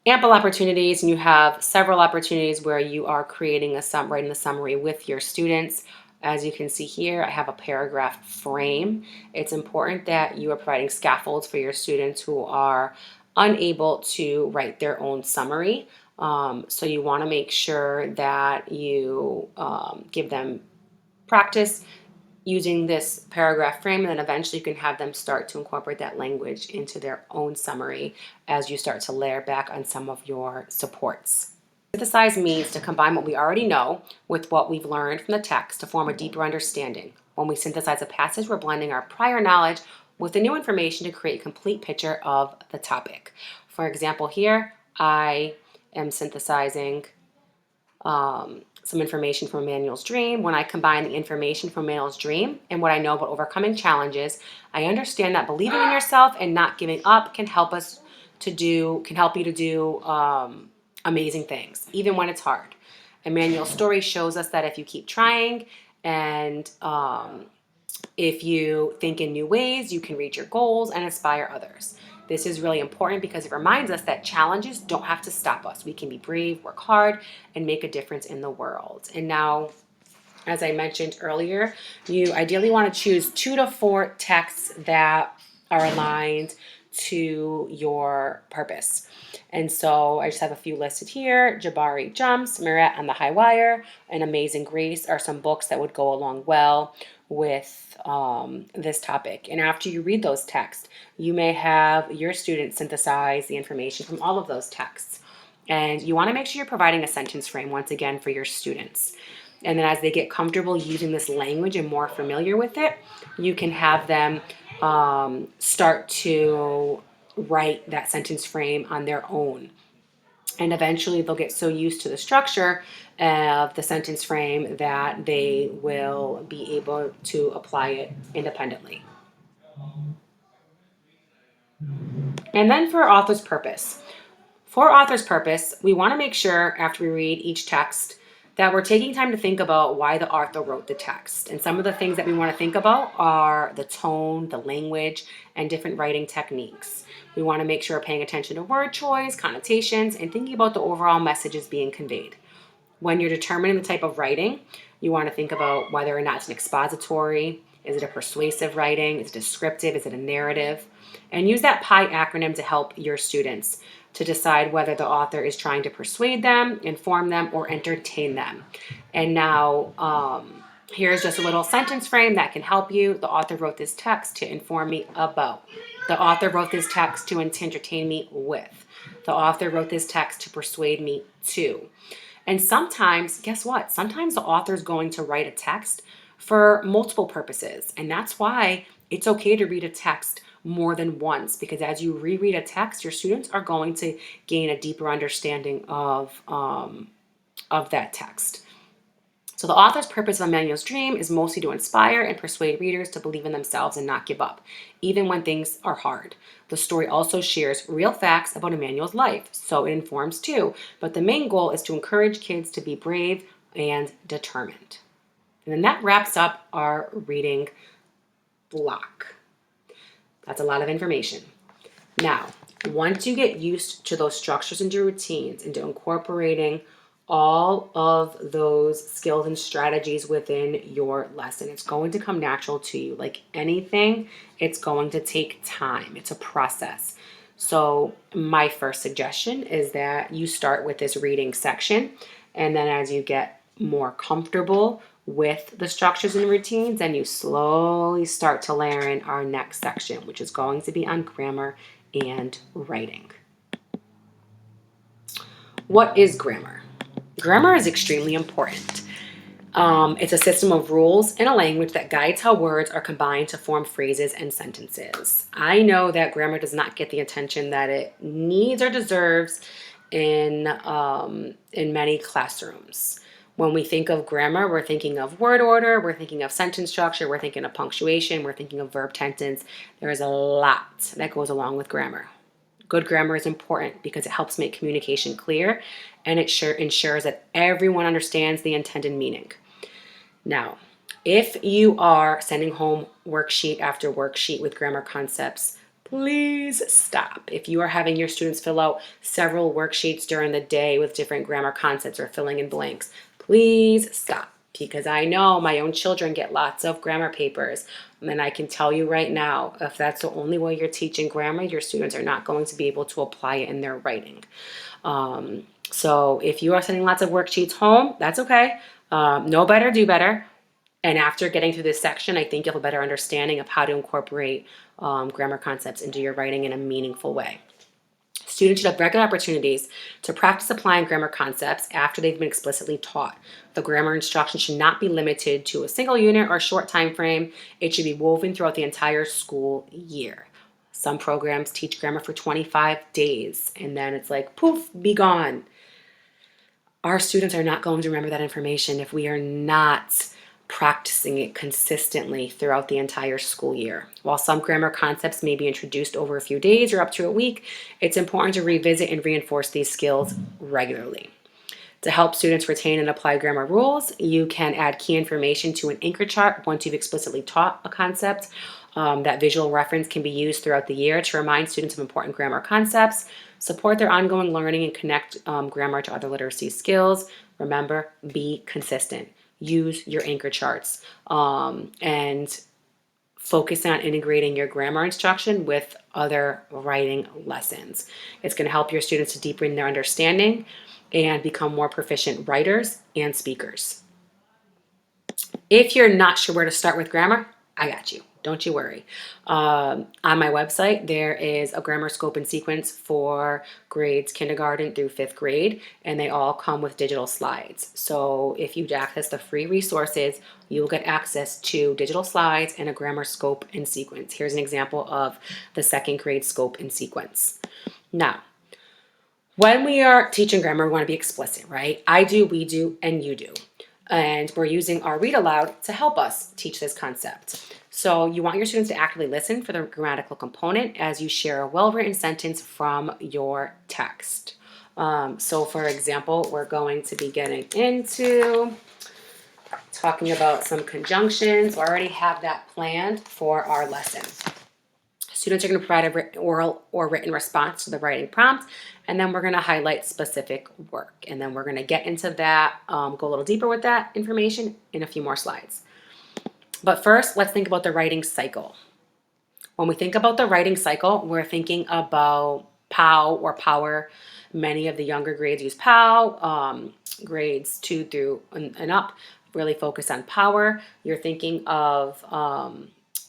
ample opportunities, and you have several opportunities where you are writing the summary with your students. As you can see here, I have a paragraph frame. It's important that you are providing scaffolds for your students who are unable to write their own summary. So you want to make sure that you give them practice using this paragraph frame, and then eventually you can have them start to incorporate that language into their own summary as you start to layer back on some of your supports. Synthesize means to combine what we already know with what we've learned from the text to form a deeper understanding. When we synthesize a passage, we're blending our prior knowledge with the new information to create a complete picture of the topic. For example, here I am synthesizing some information from Emmanuel's dream. When I combine the information from Emmanuel's dream and what I know about overcoming challenges, I understand that believing in yourself and not giving up can help you to do amazing things, even when it's hard. Emmanuel's story shows us that if you keep trying and if you think in new ways, you can reach your goals and inspire others. This is really important because it reminds us that challenges don't have to stop us. We can be brave, work hard, and make a difference in the world. And now, as I mentioned earlier, you ideally want to choose 2 to 4 texts that are aligned to your purpose. And so I just have a few listed here. Jabari Jumps, Mirat on the High Wire, and Amazing Grace are some books that would go along well with this topic. And after you read those texts, you may have your students synthesize the information from all of those texts. And you want to make sure you're providing a sentence frame once again for your students. And then as they get comfortable using this language and more familiar with it, you can have them start to write that sentence frame on their own. And eventually they'll get so used to the structure of the sentence frame that they will be able to apply it independently. And then for author's purpose. For author's purpose, we want to make sure after we read each text that we're taking time to think about why the author wrote the text. And some of the things that we want to think about are the tone, the language, and different writing techniques. We want to make sure we're paying attention to word choice, connotations, and thinking about the overall messages being conveyed. When you're determining the type of writing, you want to think about whether or not it's an expository, is it a persuasive writing, is it descriptive, is it a narrative? And use that PI acronym to help your students to decide whether the author is trying to persuade them, inform them, or entertain them. And now, here's just a little sentence frame that can help you. The author wrote this text to inform me about. The author wrote this text to entertain me with. The author wrote this text to persuade me to. And sometimes, guess what? Sometimes the author is going to write a text for multiple purposes. And that's why it's okay to read a text more than once, because as you reread a text, your students are going to gain a deeper understanding of that text. So the author's purpose of Emmanuel's dream is mostly to inspire and persuade readers to believe in themselves and not give up, even when things are hard. The story also shares real facts about Emmanuel's life, so it informs too, but the main goal is to encourage kids to be brave and determined. And then that wraps up our reading block. That's a lot of information. Now, once you get used to those structures and routines and to incorporating all of those skills and strategies within your lesson, it's going to come natural to you. Like anything, it's going to take time. It's a process. So my first suggestion is that you start with this reading section, and then as you get more comfortable with the structures and routines, then you slowly start to layer in our next section, which is going to be on grammar and writing. What is grammar? Grammar is extremely important. It's a system of rules in a language that guides how words are combined to form phrases and sentences. I know that grammar does not get the attention that it needs or deserves in many classrooms. When we think of grammar, we're thinking of word order, we're thinking of sentence structure, we're thinking of punctuation, we're thinking of verb tenses. There is a lot that goes along with grammar. Good grammar is important because it helps make communication clear, and it ensures that everyone understands the intended meaning. Now, if you are sending home worksheet after worksheet with grammar concepts, please stop. If you are having your students fill out several worksheets during the day with different grammar concepts or filling in blanks, please stop, because I know my own children get lots of grammar papers. And I can tell you right now, if that's the only way you're teaching grammar, your students are not going to be able to apply it in their writing. So if you are sending lots of worksheets home, that's okay. Know better, do better. And after getting through this section, I think you'll have a better understanding of how to incorporate grammar concepts into your writing in a meaningful way. Students should have regular opportunities to practice applying grammar concepts after they've been explicitly taught. The grammar instruction should not be limited to a single unit or a short time frame. It should be woven throughout the entire school year. Some programs teach grammar for 25 days, and then it's like, poof, be gone. Our students are not going to remember that information if we are not practicing it consistently throughout the entire school year. While some grammar concepts may be introduced over a few days or up to a week, it's important to revisit and reinforce these skills regularly. To help students retain and apply grammar rules, you can add key information to an anchor chart once you've explicitly taught a concept. That visual reference can be used throughout the year to remind students of important grammar concepts, support their ongoing learning, and connect grammar to other literacy skills. Remember, be consistent. Use your anchor charts and focus on integrating your grammar instruction with other writing lessons. It's going to help your students to deepen their understanding and become more proficient writers and speakers. If you're not sure where to start with grammar, I got you. Don't you worry. On my website, there is a grammar scope and sequence for grades kindergarten through 5th grade, and they all come with digital slides. So if you access the free resources, you will get access to digital slides and a grammar scope and sequence. Here's an example of the 2nd grade scope and sequence. Now, when we are teaching grammar, we want to be explicit, right? I do, we do, and you do. And we're using our read aloud to help us teach this concept. So you want your students to actively listen for the grammatical component as you share a well-written sentence from your text. So for example, we're going to be getting into talking about some conjunctions. I already have that planned for our lesson. Students are going to provide an oral or written response to the writing prompt, and then we're going to highlight specific work. And then we're going to get into that, go a little deeper with that information in a few more slides. But first, let's think about the writing cycle. When we think about the writing cycle, we're thinking about POW or power. Many of the younger grades use POW. Grades 2 through and up really focus on power. You're thinking of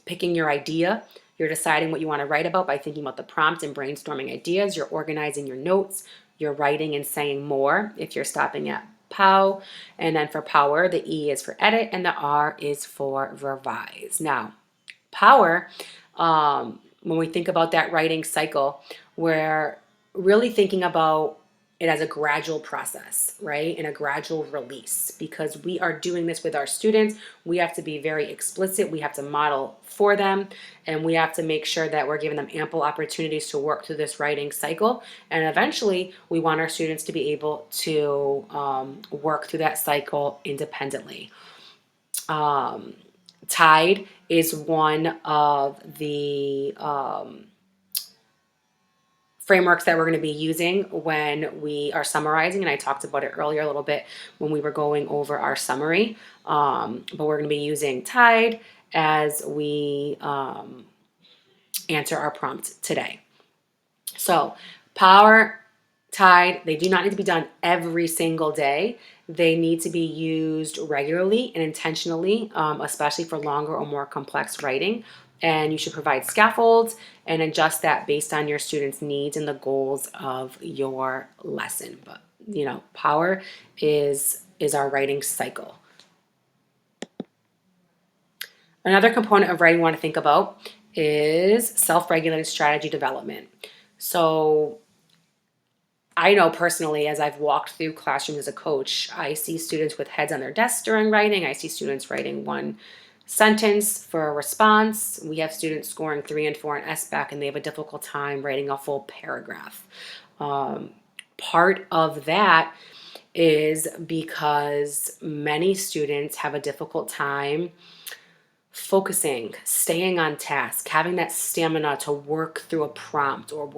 picking your idea. You're deciding what you want to write about by thinking about the prompt and brainstorming ideas. You're organizing your notes. You're writing and saying more if you're stopping at POW. And then for power, the E is for edit and the R is for revise. Now, power, when we think about that writing cycle, we're really thinking about it as a gradual process, right? And a gradual release, because we are doing this with our students. We have to be very explicit. We have to model for them, and we have to make sure that we're giving them ample opportunities to work through this writing cycle. And eventually, we want our students to be able to work through that cycle independently. Tide is one of the frameworks that we're going to be using when we are summarizing, and I talked about it earlier a little bit when we were going over our summary, but we're going to be using Tide as we answer our prompt today. So power, Tide, they do not need to be done every single day. They need to be used regularly and intentionally, especially for longer or more complex writing. And you should provide scaffolds and adjust that based on your students' needs and the goals of your lesson. But, power is our writing cycle. Another component of writing you want to think about is self-regulated strategy development. So I know personally, as I've walked through classrooms as a coach, I see students with heads on their desks during writing. I see students writing one sentence for a response. We have students scoring 3 and 4 on SBAC, and they have a difficult time writing a full paragraph. Part of that is because many students have a difficult time focusing, staying on task, having that stamina to work through a prompt or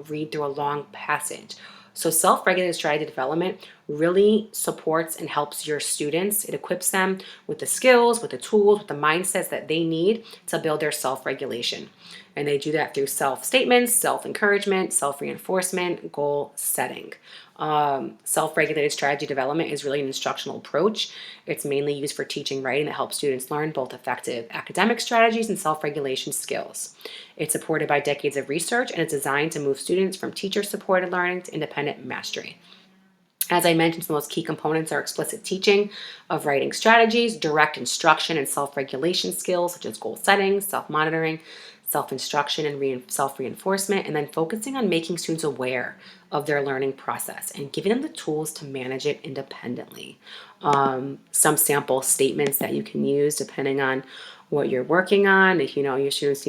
read through a long passage. So self-regulated strategy development really supports and helps your students. It equips them with the skills, with the tools, with the mindsets that they need to build their self-regulation. And they do that through self-statements, self-encouragement, self-reinforcement, goal setting. Self-regulated strategy development is really an instructional approach. It's mainly used for teaching writing that helps students learn both effective academic strategies and self-regulation skills. It's supported by decades of research, and it's designed to move students from teacher-supported learning to independent mastery. As I mentioned, some of those key components are explicit teaching of writing strategies, direct instruction and self-regulation skills, such as goal setting, self-monitoring, self-instruction, and self-reinforcement, and then focusing on making students aware of their learning process and giving them the tools to manage it independently. Some sample statements that you can use depending on what you're working on. If you know your students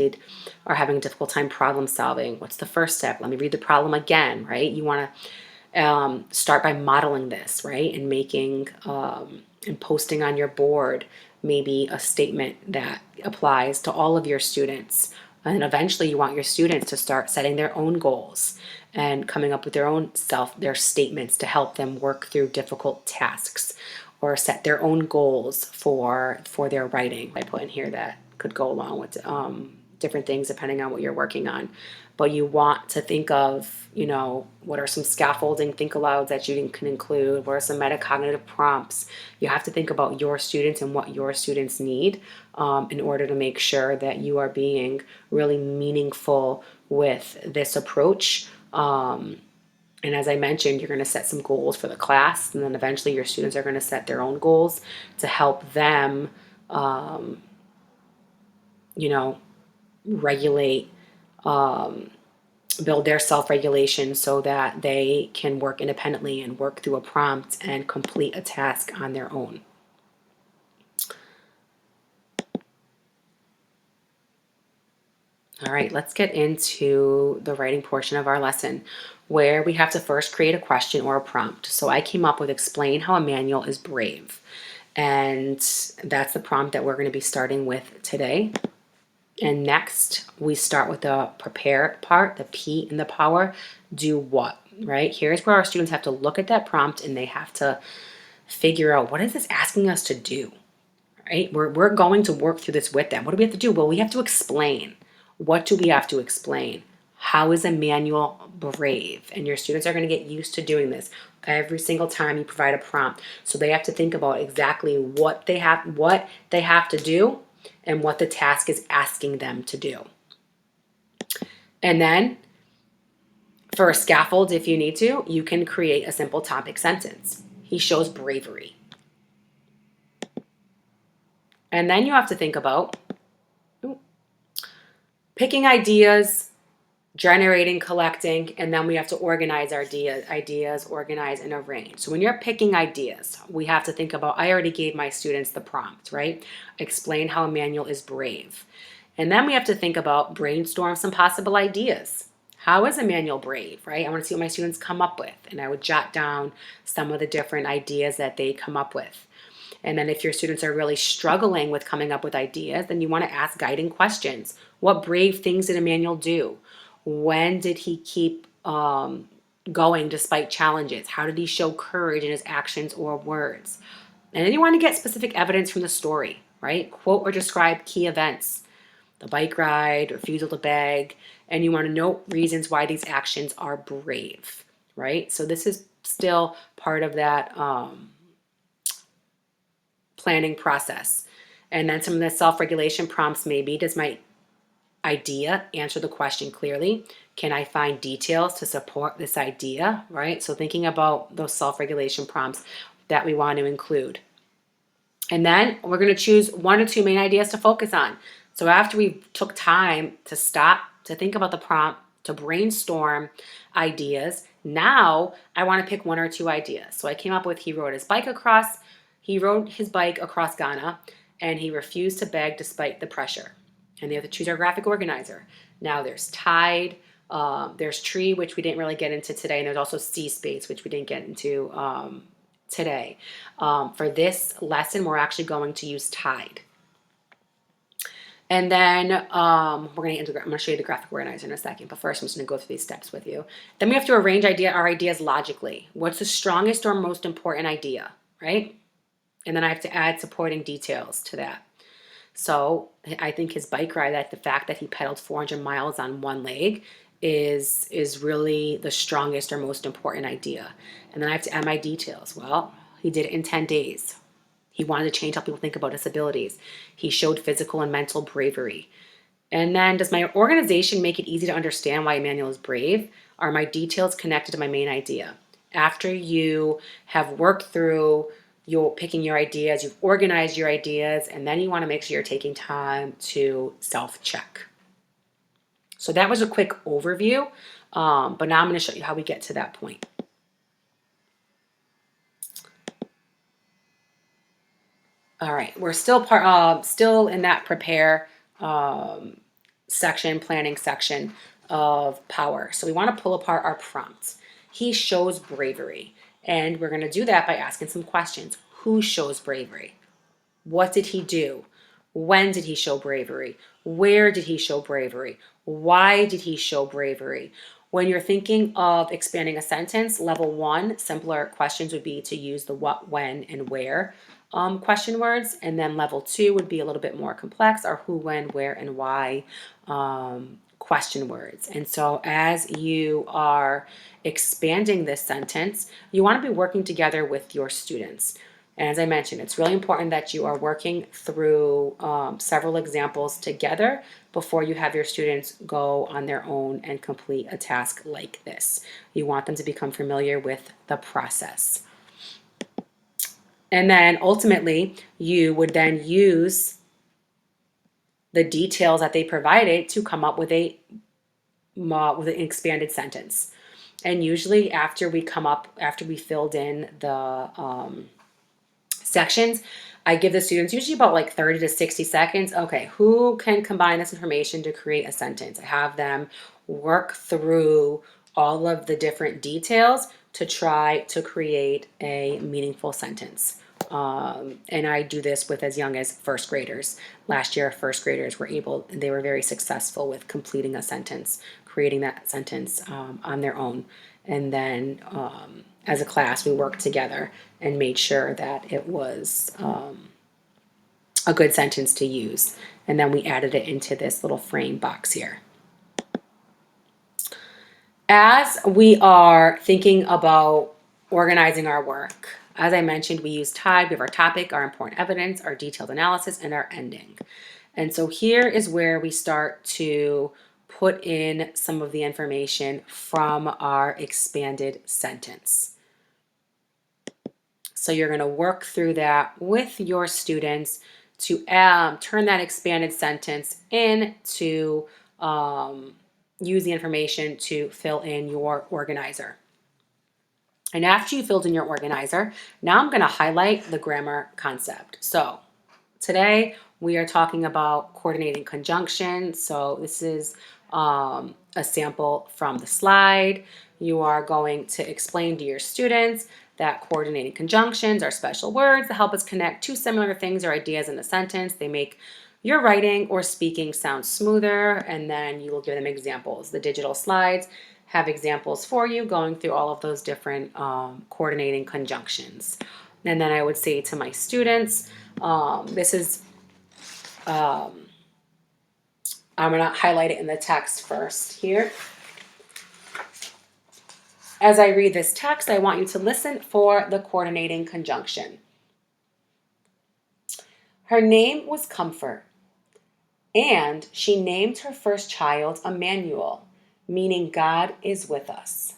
are having a difficult time problem solving, what's the first step? Let me read the problem again, right? You want to start by modeling this, right? And making and posting on your board maybe a statement that applies to all of your students. And eventually you want your students to start setting their own goals and coming up with their statements to help them work through difficult tasks or set their own goals for their writing. I put in here that could go along with different things depending on what you're working on. But you want to think of, what are some scaffolding think alouds that you can include? What are some metacognitive prompts? You have to think about your students and what your students need in order to make sure that you are being really meaningful with this approach. And as I mentioned, you're going to set some goals for the class, and then eventually your students are going to set their own goals to help them, regulate, build their self-regulation so that they can work independently and work through a prompt and complete a task on their own. All right, let's get into the writing portion of our lesson where we have to first create a question or a prompt. So I came up with explain how Emmanuel is brave. And that's the prompt that we're going to be starting with today. And next, we start with the prepare part, the P in the power, do what, right? Here's where our students have to look at that prompt and they have to figure out, what is this asking us to do, right? We're going to work through this with them. What do we have to do? Well, we have to explain. What do we have to explain? How is Emmanuel brave? And your students are going to get used to doing this every single time you provide a prompt. So they have to think about exactly what they have to do and what the task is asking them to do. And then for a scaffold, if you need to, you can create a simple topic sentence. He shows bravery. And then you have to think about picking ideas, generating, collecting, and then we have to organize our ideas, organize and arrange. So when you're picking ideas, we have to think about, I already gave my students the prompt, right? Explain how Emmanuel is brave. And then we have to think about brainstorm some possible ideas. How is Emmanuel brave, right? I want to see what my students come up with. And I would jot down some of the different ideas that they come up with. And then if your students are really struggling with coming up with ideas, then you want to ask guiding questions. What brave things did Emmanuel do? When did he keep going despite challenges? How did he show courage in his actions or words? And then you want to get specific evidence from the story, right? Quote or describe key events, the bike ride, refusal to beg, and you want to note reasons why these actions are brave, right? So this is still part of that planning process. And then some of the self-regulation prompts maybe, does my idea answer the question clearly? Can I find details to support this idea, right? So thinking about those self-regulation prompts that we want to include. And then we're going to choose 1 or 2 main ideas to focus on. So after we took time to stop, to think about the prompt, to brainstorm ideas, now I want to pick 1 or 2 ideas. So I came up with, he rode his bike across Ghana, and he refused to beg despite the pressure. And they have to choose our graphic organizer. Now there's tide, there's tree, which we didn't really get into today, and there's also sea space, which we didn't get into today. For this lesson, we're actually going to use tide. And then I'm going to show you the graphic organizer in a second, but first I'm just going to go through these steps with you. Then we have to arrange our ideas logically. What's the strongest or most important idea, right? And then I have to add supporting details to that. So I think his bike ride, the fact that he pedaled 400 miles on one leg is really the strongest or most important idea. And then I have to add my details. Well, he did it in 10 days. He wanted to change how people think about disabilities. He showed physical and mental bravery. And then, does my organization make it easy to understand why Emmanuel is brave? Are my details connected to my main idea? After you have worked through your picking your ideas, you've organized your ideas, and then you want to make sure you're taking time to self-check. So that was a quick overview, but now I'm going to show you how we get to that point. All right, we're still in that prepare section, planning section of power. So we want to pull apart our prompts. He shows bravery, and we're going to do that by asking some questions. Who shows bravery? What did he do? When did he show bravery? Where did he show bravery? Why did he show bravery? When you're thinking of expanding a sentence, level 1, simpler questions would be to use the what, when, and where question words. And then level 2 would be a little bit more complex, or who, when, where, and why question words. And so as you are expanding this sentence, you want to be working together with your students. And as I mentioned, it's really important that you are working through several examples together before you have your students go on their own and complete a task like this. You want them to become familiar with the process. And then ultimately, you would then use the details that they provided to come up with an expanded sentence. And usually after we filled in the sections, I give the students usually about like 30 to 60 seconds. Okay, who can combine this information to create a sentence? I have them work through all of the different details to try to create a meaningful sentence. And I do this with as young as first graders. Last year, first graders they were very successful with completing a sentence, creating that sentence on their own. And then as a class, we worked together and made sure that it was a good sentence to use. And then we added it into this little frame box here. As we are thinking about organizing our work, as I mentioned, we use TIDE. We have our topic, our important evidence, our detailed analysis, and our ending. And so here is where we start to put in some of the information from our expanded sentence. So you're going to work through that with your students to turn that expanded sentence into use the information to fill in your organizer. And after you filled in your organizer, now I'm going to highlight the grammar concept. So today we are talking about coordinating conjunction. So this is a sample from the slide. You are going to explain to your students that coordinating conjunctions are special words that help us connect two similar things or ideas in a sentence. They make your writing or speaking sound smoother, and then you will give them examples. The digital slides have examples for you going through all of those different coordinating conjunctions. And then I would say to my students, I'm going to highlight it in the text first here. As I read this text, I want you to listen for the coordinating conjunction. Her name was Comfort, and she named her first child Emmanuel, meaning God is with us.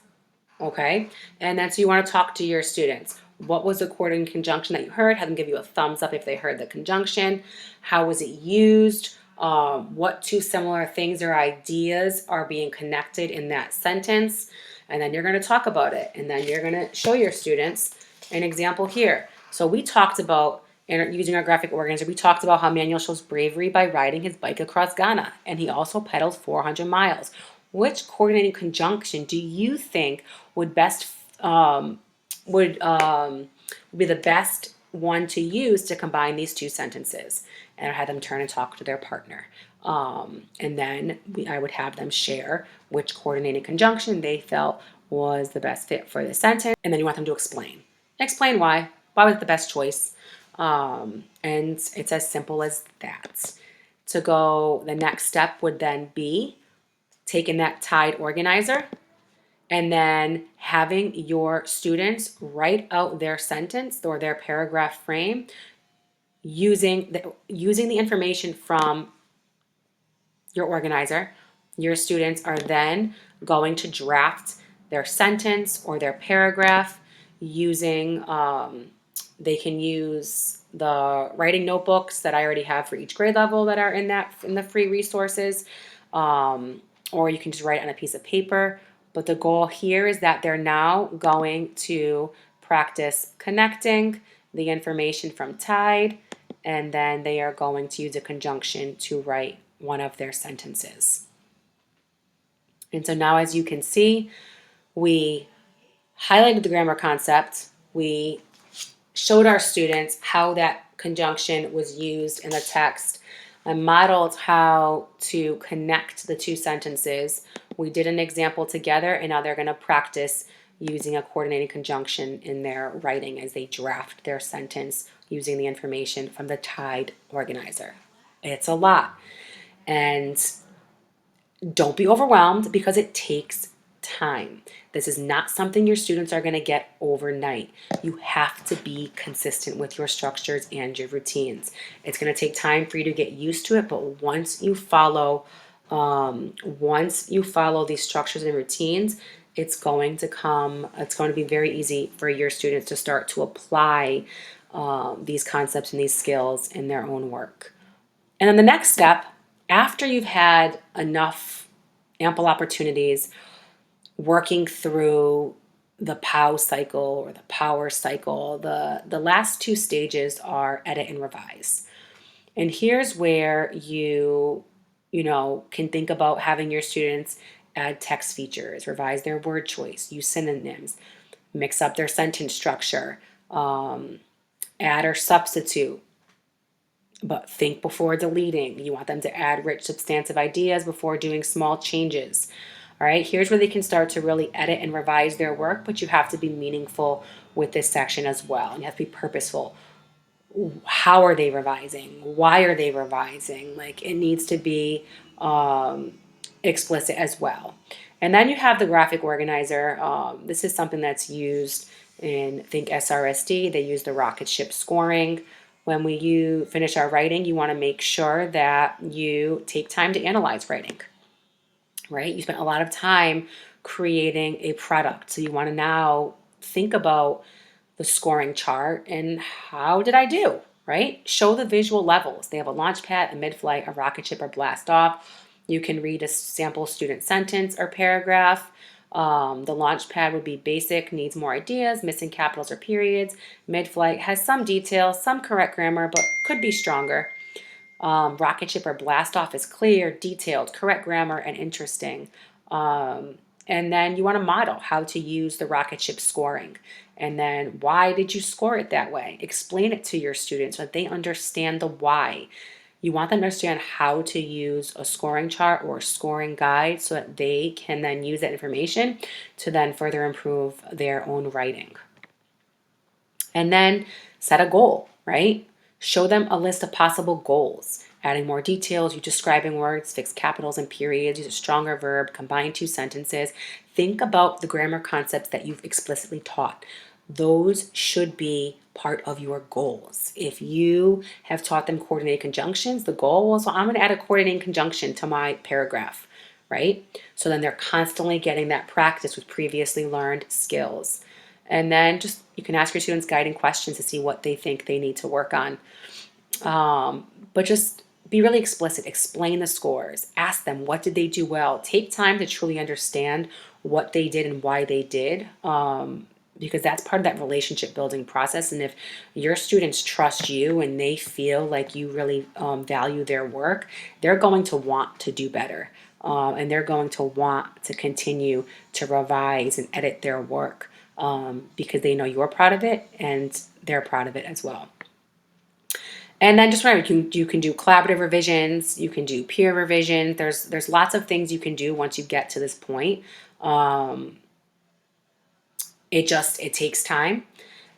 Okay? And then so you want to talk to your students. What was the coordinating conjunction that you heard? Have them give you a thumbs up if they heard the conjunction. How was it used? What two similar things or ideas are being connected in that sentence? And then you're going to talk about it. And then you're going to show your students an example here. So we talked about, using our graphic organizer, we talked about how Manuel shows bravery by riding his bike across Ghana. And he also pedals 400 miles. Which coordinating conjunction do you think would best would be the best one to use to combine these two sentences? And I had them turn and talk to their partner. And then I would have them share which coordinating conjunction they felt was the best fit for the sentence. And then you want them to explain. Explain why. Why was it the best choice? And it's as simple as that. To go, the next step would then be taking that Tide organizer and then having your students write out their sentence or their paragraph frame using the information from your organizer. Your students are then going to draft their sentence or their paragraph using, they can use the writing notebooks that I already have for each grade level that are in the free resources, or you can just write on a piece of paper. But the goal here is that they're now going to practice connecting the information from Tide, and then they are going to use a conjunction to write one of their sentences. And so now, as you can see, we highlighted the grammar concept. We showed our students how that conjunction was used in the text. I modeled how to connect the two sentences. We did an example together, and now they're going to practice using a coordinating conjunction in their writing as they draft their sentence using the information from the Tide organizer. It's a lot. And don't be overwhelmed because it takes time. This is not something your students are going to get overnight. You have to be consistent with your structures and your routines. It's going to take time for you to get used to it, but once you follow these structures and routines, it's going to be very easy for your students to start to apply these concepts and these skills in their own work. And then the next step, after you've had enough ample opportunities working through the POW cycle or the power cycle, the last two stages are edit and revise. And here's where you can think about having your students add text features, revise their word choice, use synonyms, mix up their sentence structure, add or substitute. But think before deleting. You want them to add rich, substantive ideas before doing small changes. All right, here's where they can start to really edit and revise their work, but you have to be meaningful with this section as well. And you have to be purposeful. How are they revising? Why are they revising? Like, it needs to be explicit as well. And then you have the graphic organizer. This is something that's used in, think SRSD. They use the rocket ship scoring. When you finish our writing, you want to make sure that you take time to analyze writing, right? You spent a lot of time creating a product. So you want to now think about the scoring chart and how did I do, right? Show the visual levels. They have a launch pad, a mid-flight, a rocket ship, or blast off. You can read a sample student sentence or paragraph. The launch pad would be basic, needs more ideas, missing capitals or periods. Mid-flight has some detail, some correct grammar, but could be stronger. Rocket ship or blast off is clear, detailed, correct grammar, and interesting. And then you want to model how to use the rocket ship scoring. And then why did you score it that way? Explain it to your students so that they understand the why. You want them to understand how to use a scoring chart or a scoring guide so that they can then use that information to then further improve their own writing. And then set a goal, right? Show them a list of possible goals. Adding more details, you describing words, fix capitals and periods, use a stronger verb, combine two sentences. Think about the grammar concepts that you've explicitly taught. Those should be part of your goals. If you have taught them coordinated conjunctions, the goal was, well, I'm going to add a coordinating conjunction to my paragraph, right? So then they're constantly getting that practice with previously learned skills. And then you can ask your students guiding questions to see what they think they need to work on. But just be really explicit. Explain the scores. Ask them, what did they do well? Take time to truly understand what they did and why they did, because that's part of that relationship building process. And if your students trust you and they feel like you really value their work, they're going to want to do better. And they're going to want to continue to revise and edit their work because they know you're proud of it and they're proud of it as well. And then just remember, you can do collaborative revisions, you can do peer revision. There's lots of things you can do once you get to this point. It takes time,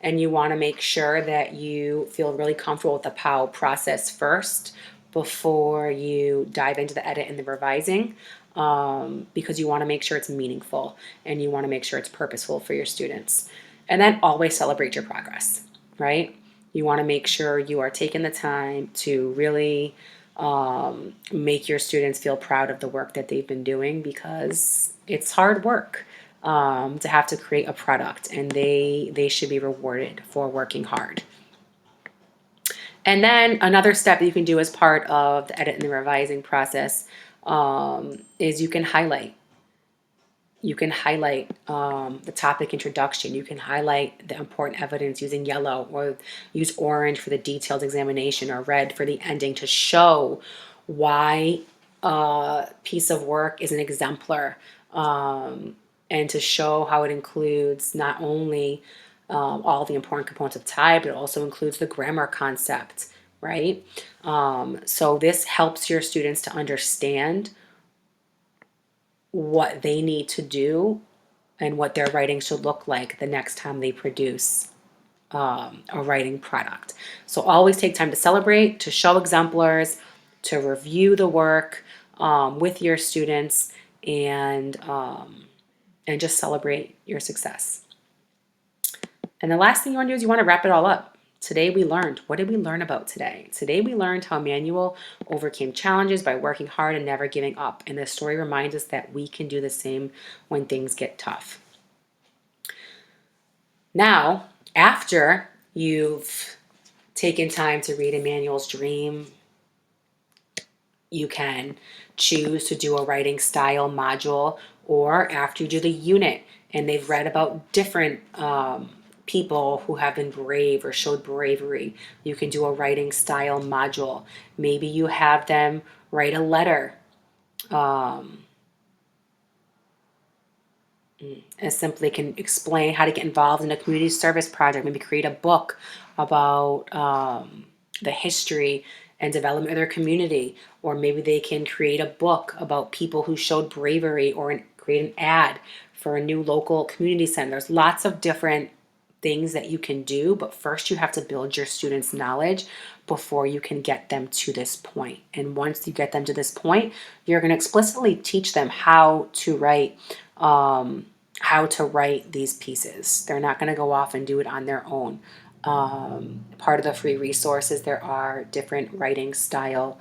and you want to make sure that you feel really comfortable with the POW process first before you dive into the edit and the revising. because you want to make sure it's meaningful and you want to make sure it's purposeful for your students. And then always celebrate your progress, right? You want to make sure you are taking the time to really make your students feel proud of the work that they've been doing, because it's hard work to have to create a product, and they should be rewarded for working hard. And then another step that you can do as part of the edit and the revising process is you can highlight. You can highlight the topic introduction. You can highlight the important evidence using yellow, or use orange for the detailed examination, or red for the ending, to show why a piece of work is an exemplar, and to show how it includes not only all the important components of type, but it also includes the grammar concept, right? So this helps your students to understand what they need to do and what their writing should look like the next time they produce a writing product. So always take time to celebrate, to show exemplars, to review the work with your students, and just celebrate your success. And the last thing you want to do is you want to wrap it all up. Today we learned. What did we learn about today? Today we learned how Emmanuel overcame challenges by working hard and never giving up. And this story reminds us that we can do the same when things get tough. Now, after you've taken time to read Emmanuel's Dream, you can choose to do a writing style module, or after you do the unit and they've read about different people who have been brave or showed bravery, you can do a writing style module. Maybe you have them write a letter, and simply can explain how to get involved in a community service project. Maybe create a book about the history and development of their community, or maybe they can create a book about people who showed bravery, or create an ad for a new local community center. There's lots of different things that you can do, but first you have to build your students' knowledge before you can get them to this point. And once you get them to this point, you're going to explicitly teach them how to write these pieces. They're not going to go off and do it on their own. Part of the free resources, there are different writing style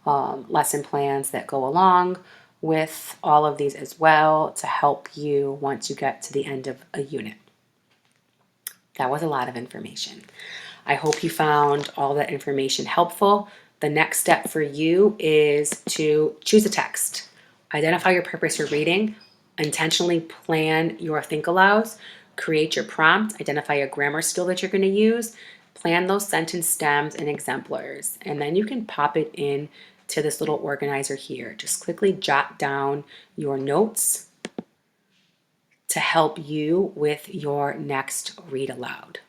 lesson plans that go along with all of these as well, to help you once you get to the end of a unit. That was a lot of information. I hope you found all that information helpful. The next step for you is to choose a text. Identify your purpose for reading. Intentionally plan your think alouds. Create your prompt. Identify a grammar skill that you're going to use. Plan those sentence stems and exemplars. And then you can pop it in to this little organizer here. Just quickly jot down your notes to help you with your next read aloud.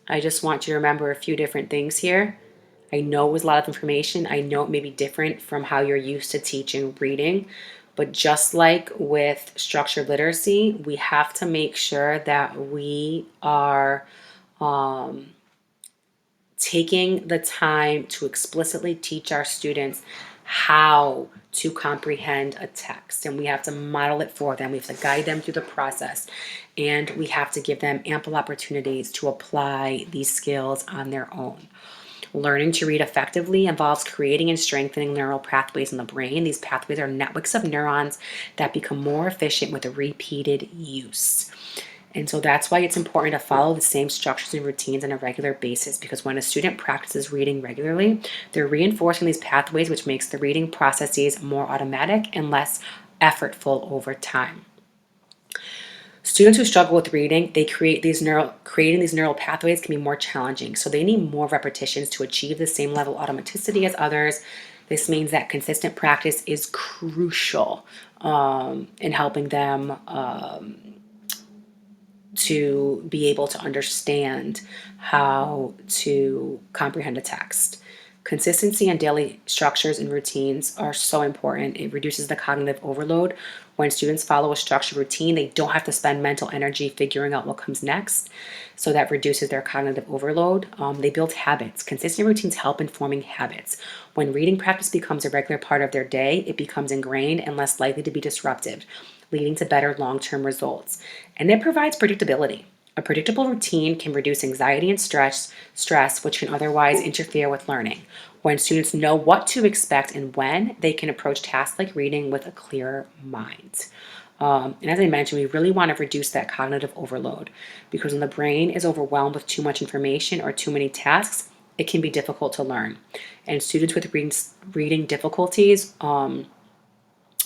I just want you to remember a few different things here. I know it was a lot of information. I know it may be different from how you're used to teaching reading, but just like with structured literacy, we have to make sure that we are taking the time to explicitly teach our students how to comprehend a text, and we have to model it for them. We have to guide them through the process, and we have to give them ample opportunities to apply these skills on their own. Learning to read effectively involves creating and strengthening neural pathways in the brain. These pathways are networks of neurons that become more efficient with repeated use. And so that's why it's important to follow the same structures and routines on a regular basis, because when a student practices reading regularly, they're reinforcing these pathways, which makes the reading processes more automatic and less effortful over time. Students who struggle with reading, creating these neural pathways can be more challenging. So they need more repetitions to achieve the same level of automaticity as others. This means that consistent practice is crucial in helping them to be able to understand how to comprehend a text. Consistency and daily structures and routines are so important. It reduces the cognitive overload. When students follow a structured routine, they don't have to spend mental energy figuring out what comes next. So that reduces their cognitive overload. They build habits. Consistent routines help in forming habits. When reading practice becomes a regular part of their day, it becomes ingrained and less likely to be disruptive, leading to better long-term results. And it provides predictability. A predictable routine can reduce anxiety and stress, which can otherwise interfere with learning. When students know what to expect and when, they can approach tasks like reading with a clearer mind. And as I mentioned, we really want to reduce that cognitive overload because when the brain is overwhelmed with too much information or too many tasks, it can be difficult to learn. And students with reading difficulties,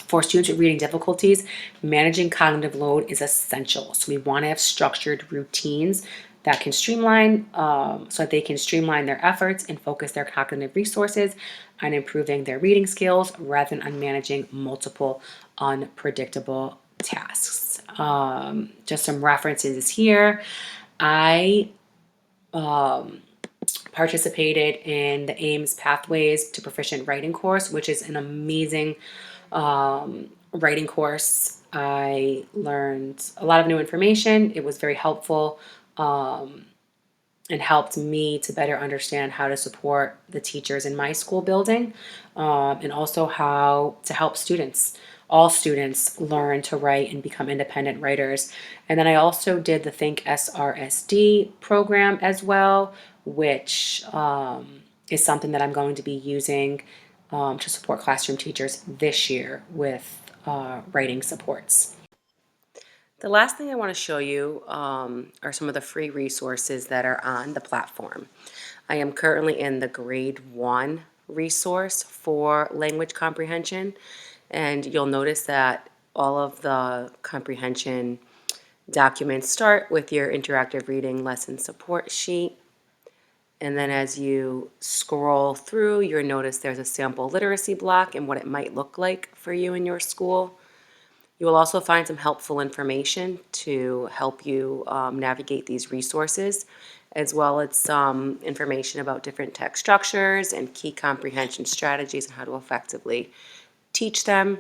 for students with reading difficulties, managing cognitive load is essential. So we want to have structured routines that can streamline, so that they can streamline their efforts and focus their cognitive resources on improving their reading skills rather than on managing multiple unpredictable tasks. Just some references here. I participated in the AIMS Pathways to Proficient Writing course, which is an amazing writing course. I learned a lot of new information. It was very helpful, and helped me to better understand how to support the teachers in my school building, and also how to help all students learn to write and become independent writers. And then I also did the Think SRSD program as well, which is something that I'm going to be using to support classroom teachers this year with writing supports. The last thing I want to show you are some of the free resources that are on the platform. I am currently in the grade 1 resource for language comprehension, and you'll notice that all of the comprehension documents start with your interactive reading lesson support sheet. And then as you scroll through, you'll notice there's a sample literacy block and what it might look like for you in your school. You will also find some helpful information to help you navigate these resources, as well as some information about different text structures and key comprehension strategies and how to effectively teach them.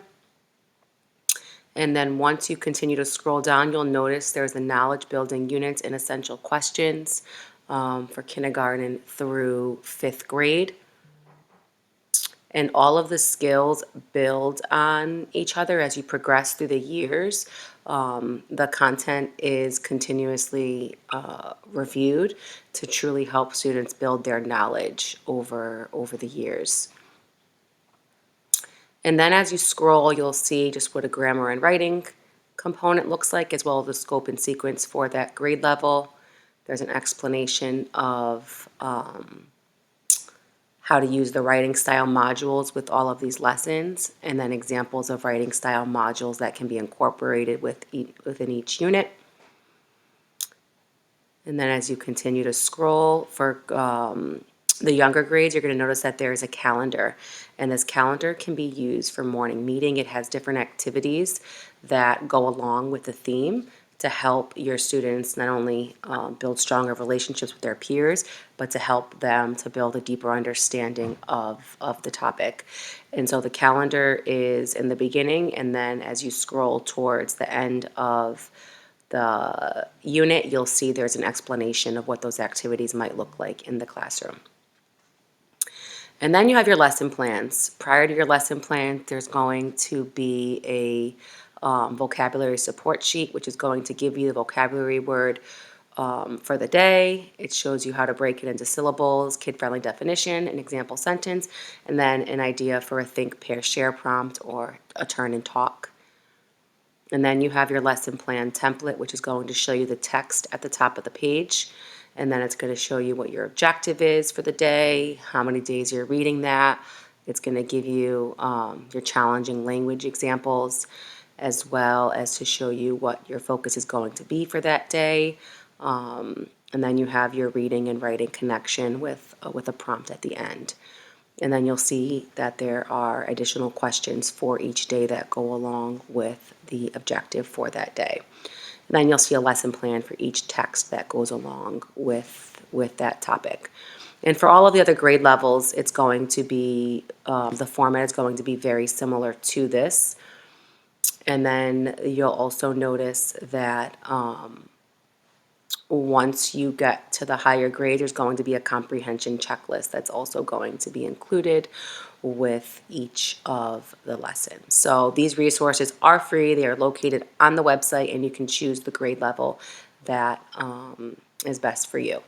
And then once you continue to scroll down, you'll notice there's the knowledge building units and essential questions for kindergarten through 5th grade. And all of the skills build on each other as you progress through the years. The content is continuously reviewed to truly help students build their knowledge over the years. And then as you scroll, you'll see just what a grammar and writing component looks like, as well as the scope and sequence for that grade level. There's an explanation of how to use the writing style modules with all of these lessons, and then examples of writing style modules that can be incorporated within each unit. And then as you continue to scroll for the younger grades, you're going to notice that there's a calendar, and this calendar can be used for morning meeting. It has different activities that go along with the theme to help your students not only build stronger relationships with their peers, but to help them to build a deeper understanding of the topic. And so the calendar is in the beginning, and then as you scroll towards the end of the unit, you'll see there's an explanation of what those activities might look like in the classroom. And then you have your lesson plans. Prior to your lesson plan, there's going to be a vocabulary support sheet, which is going to give you the vocabulary word for the day. It shows you how to break it into syllables, kid-friendly definition, an example sentence, and then an idea for a think, pair, share prompt or a turn and talk. And then you have your lesson plan template, which is going to show you the text at the top of the page. And then it's going to show you what your objective is for the day, how many days you're reading that. It's going to give you your challenging language examples, as well as to show you what your focus is going to be for that day. And then you have your reading and writing connection with a prompt at the end. And then you'll see that there are additional questions for each day that go along with the objective for that day. And then you'll see a lesson plan for each text that goes along with that topic. And for all of the other grade levels, it's going to be, the format is going to be very similar to this. And then you'll also notice that once you get to the higher grade, there's going to be a comprehension checklist that's also going to be included with each of the lessons. So these resources are free. They are located on the website, and you can choose the grade level that is best for you.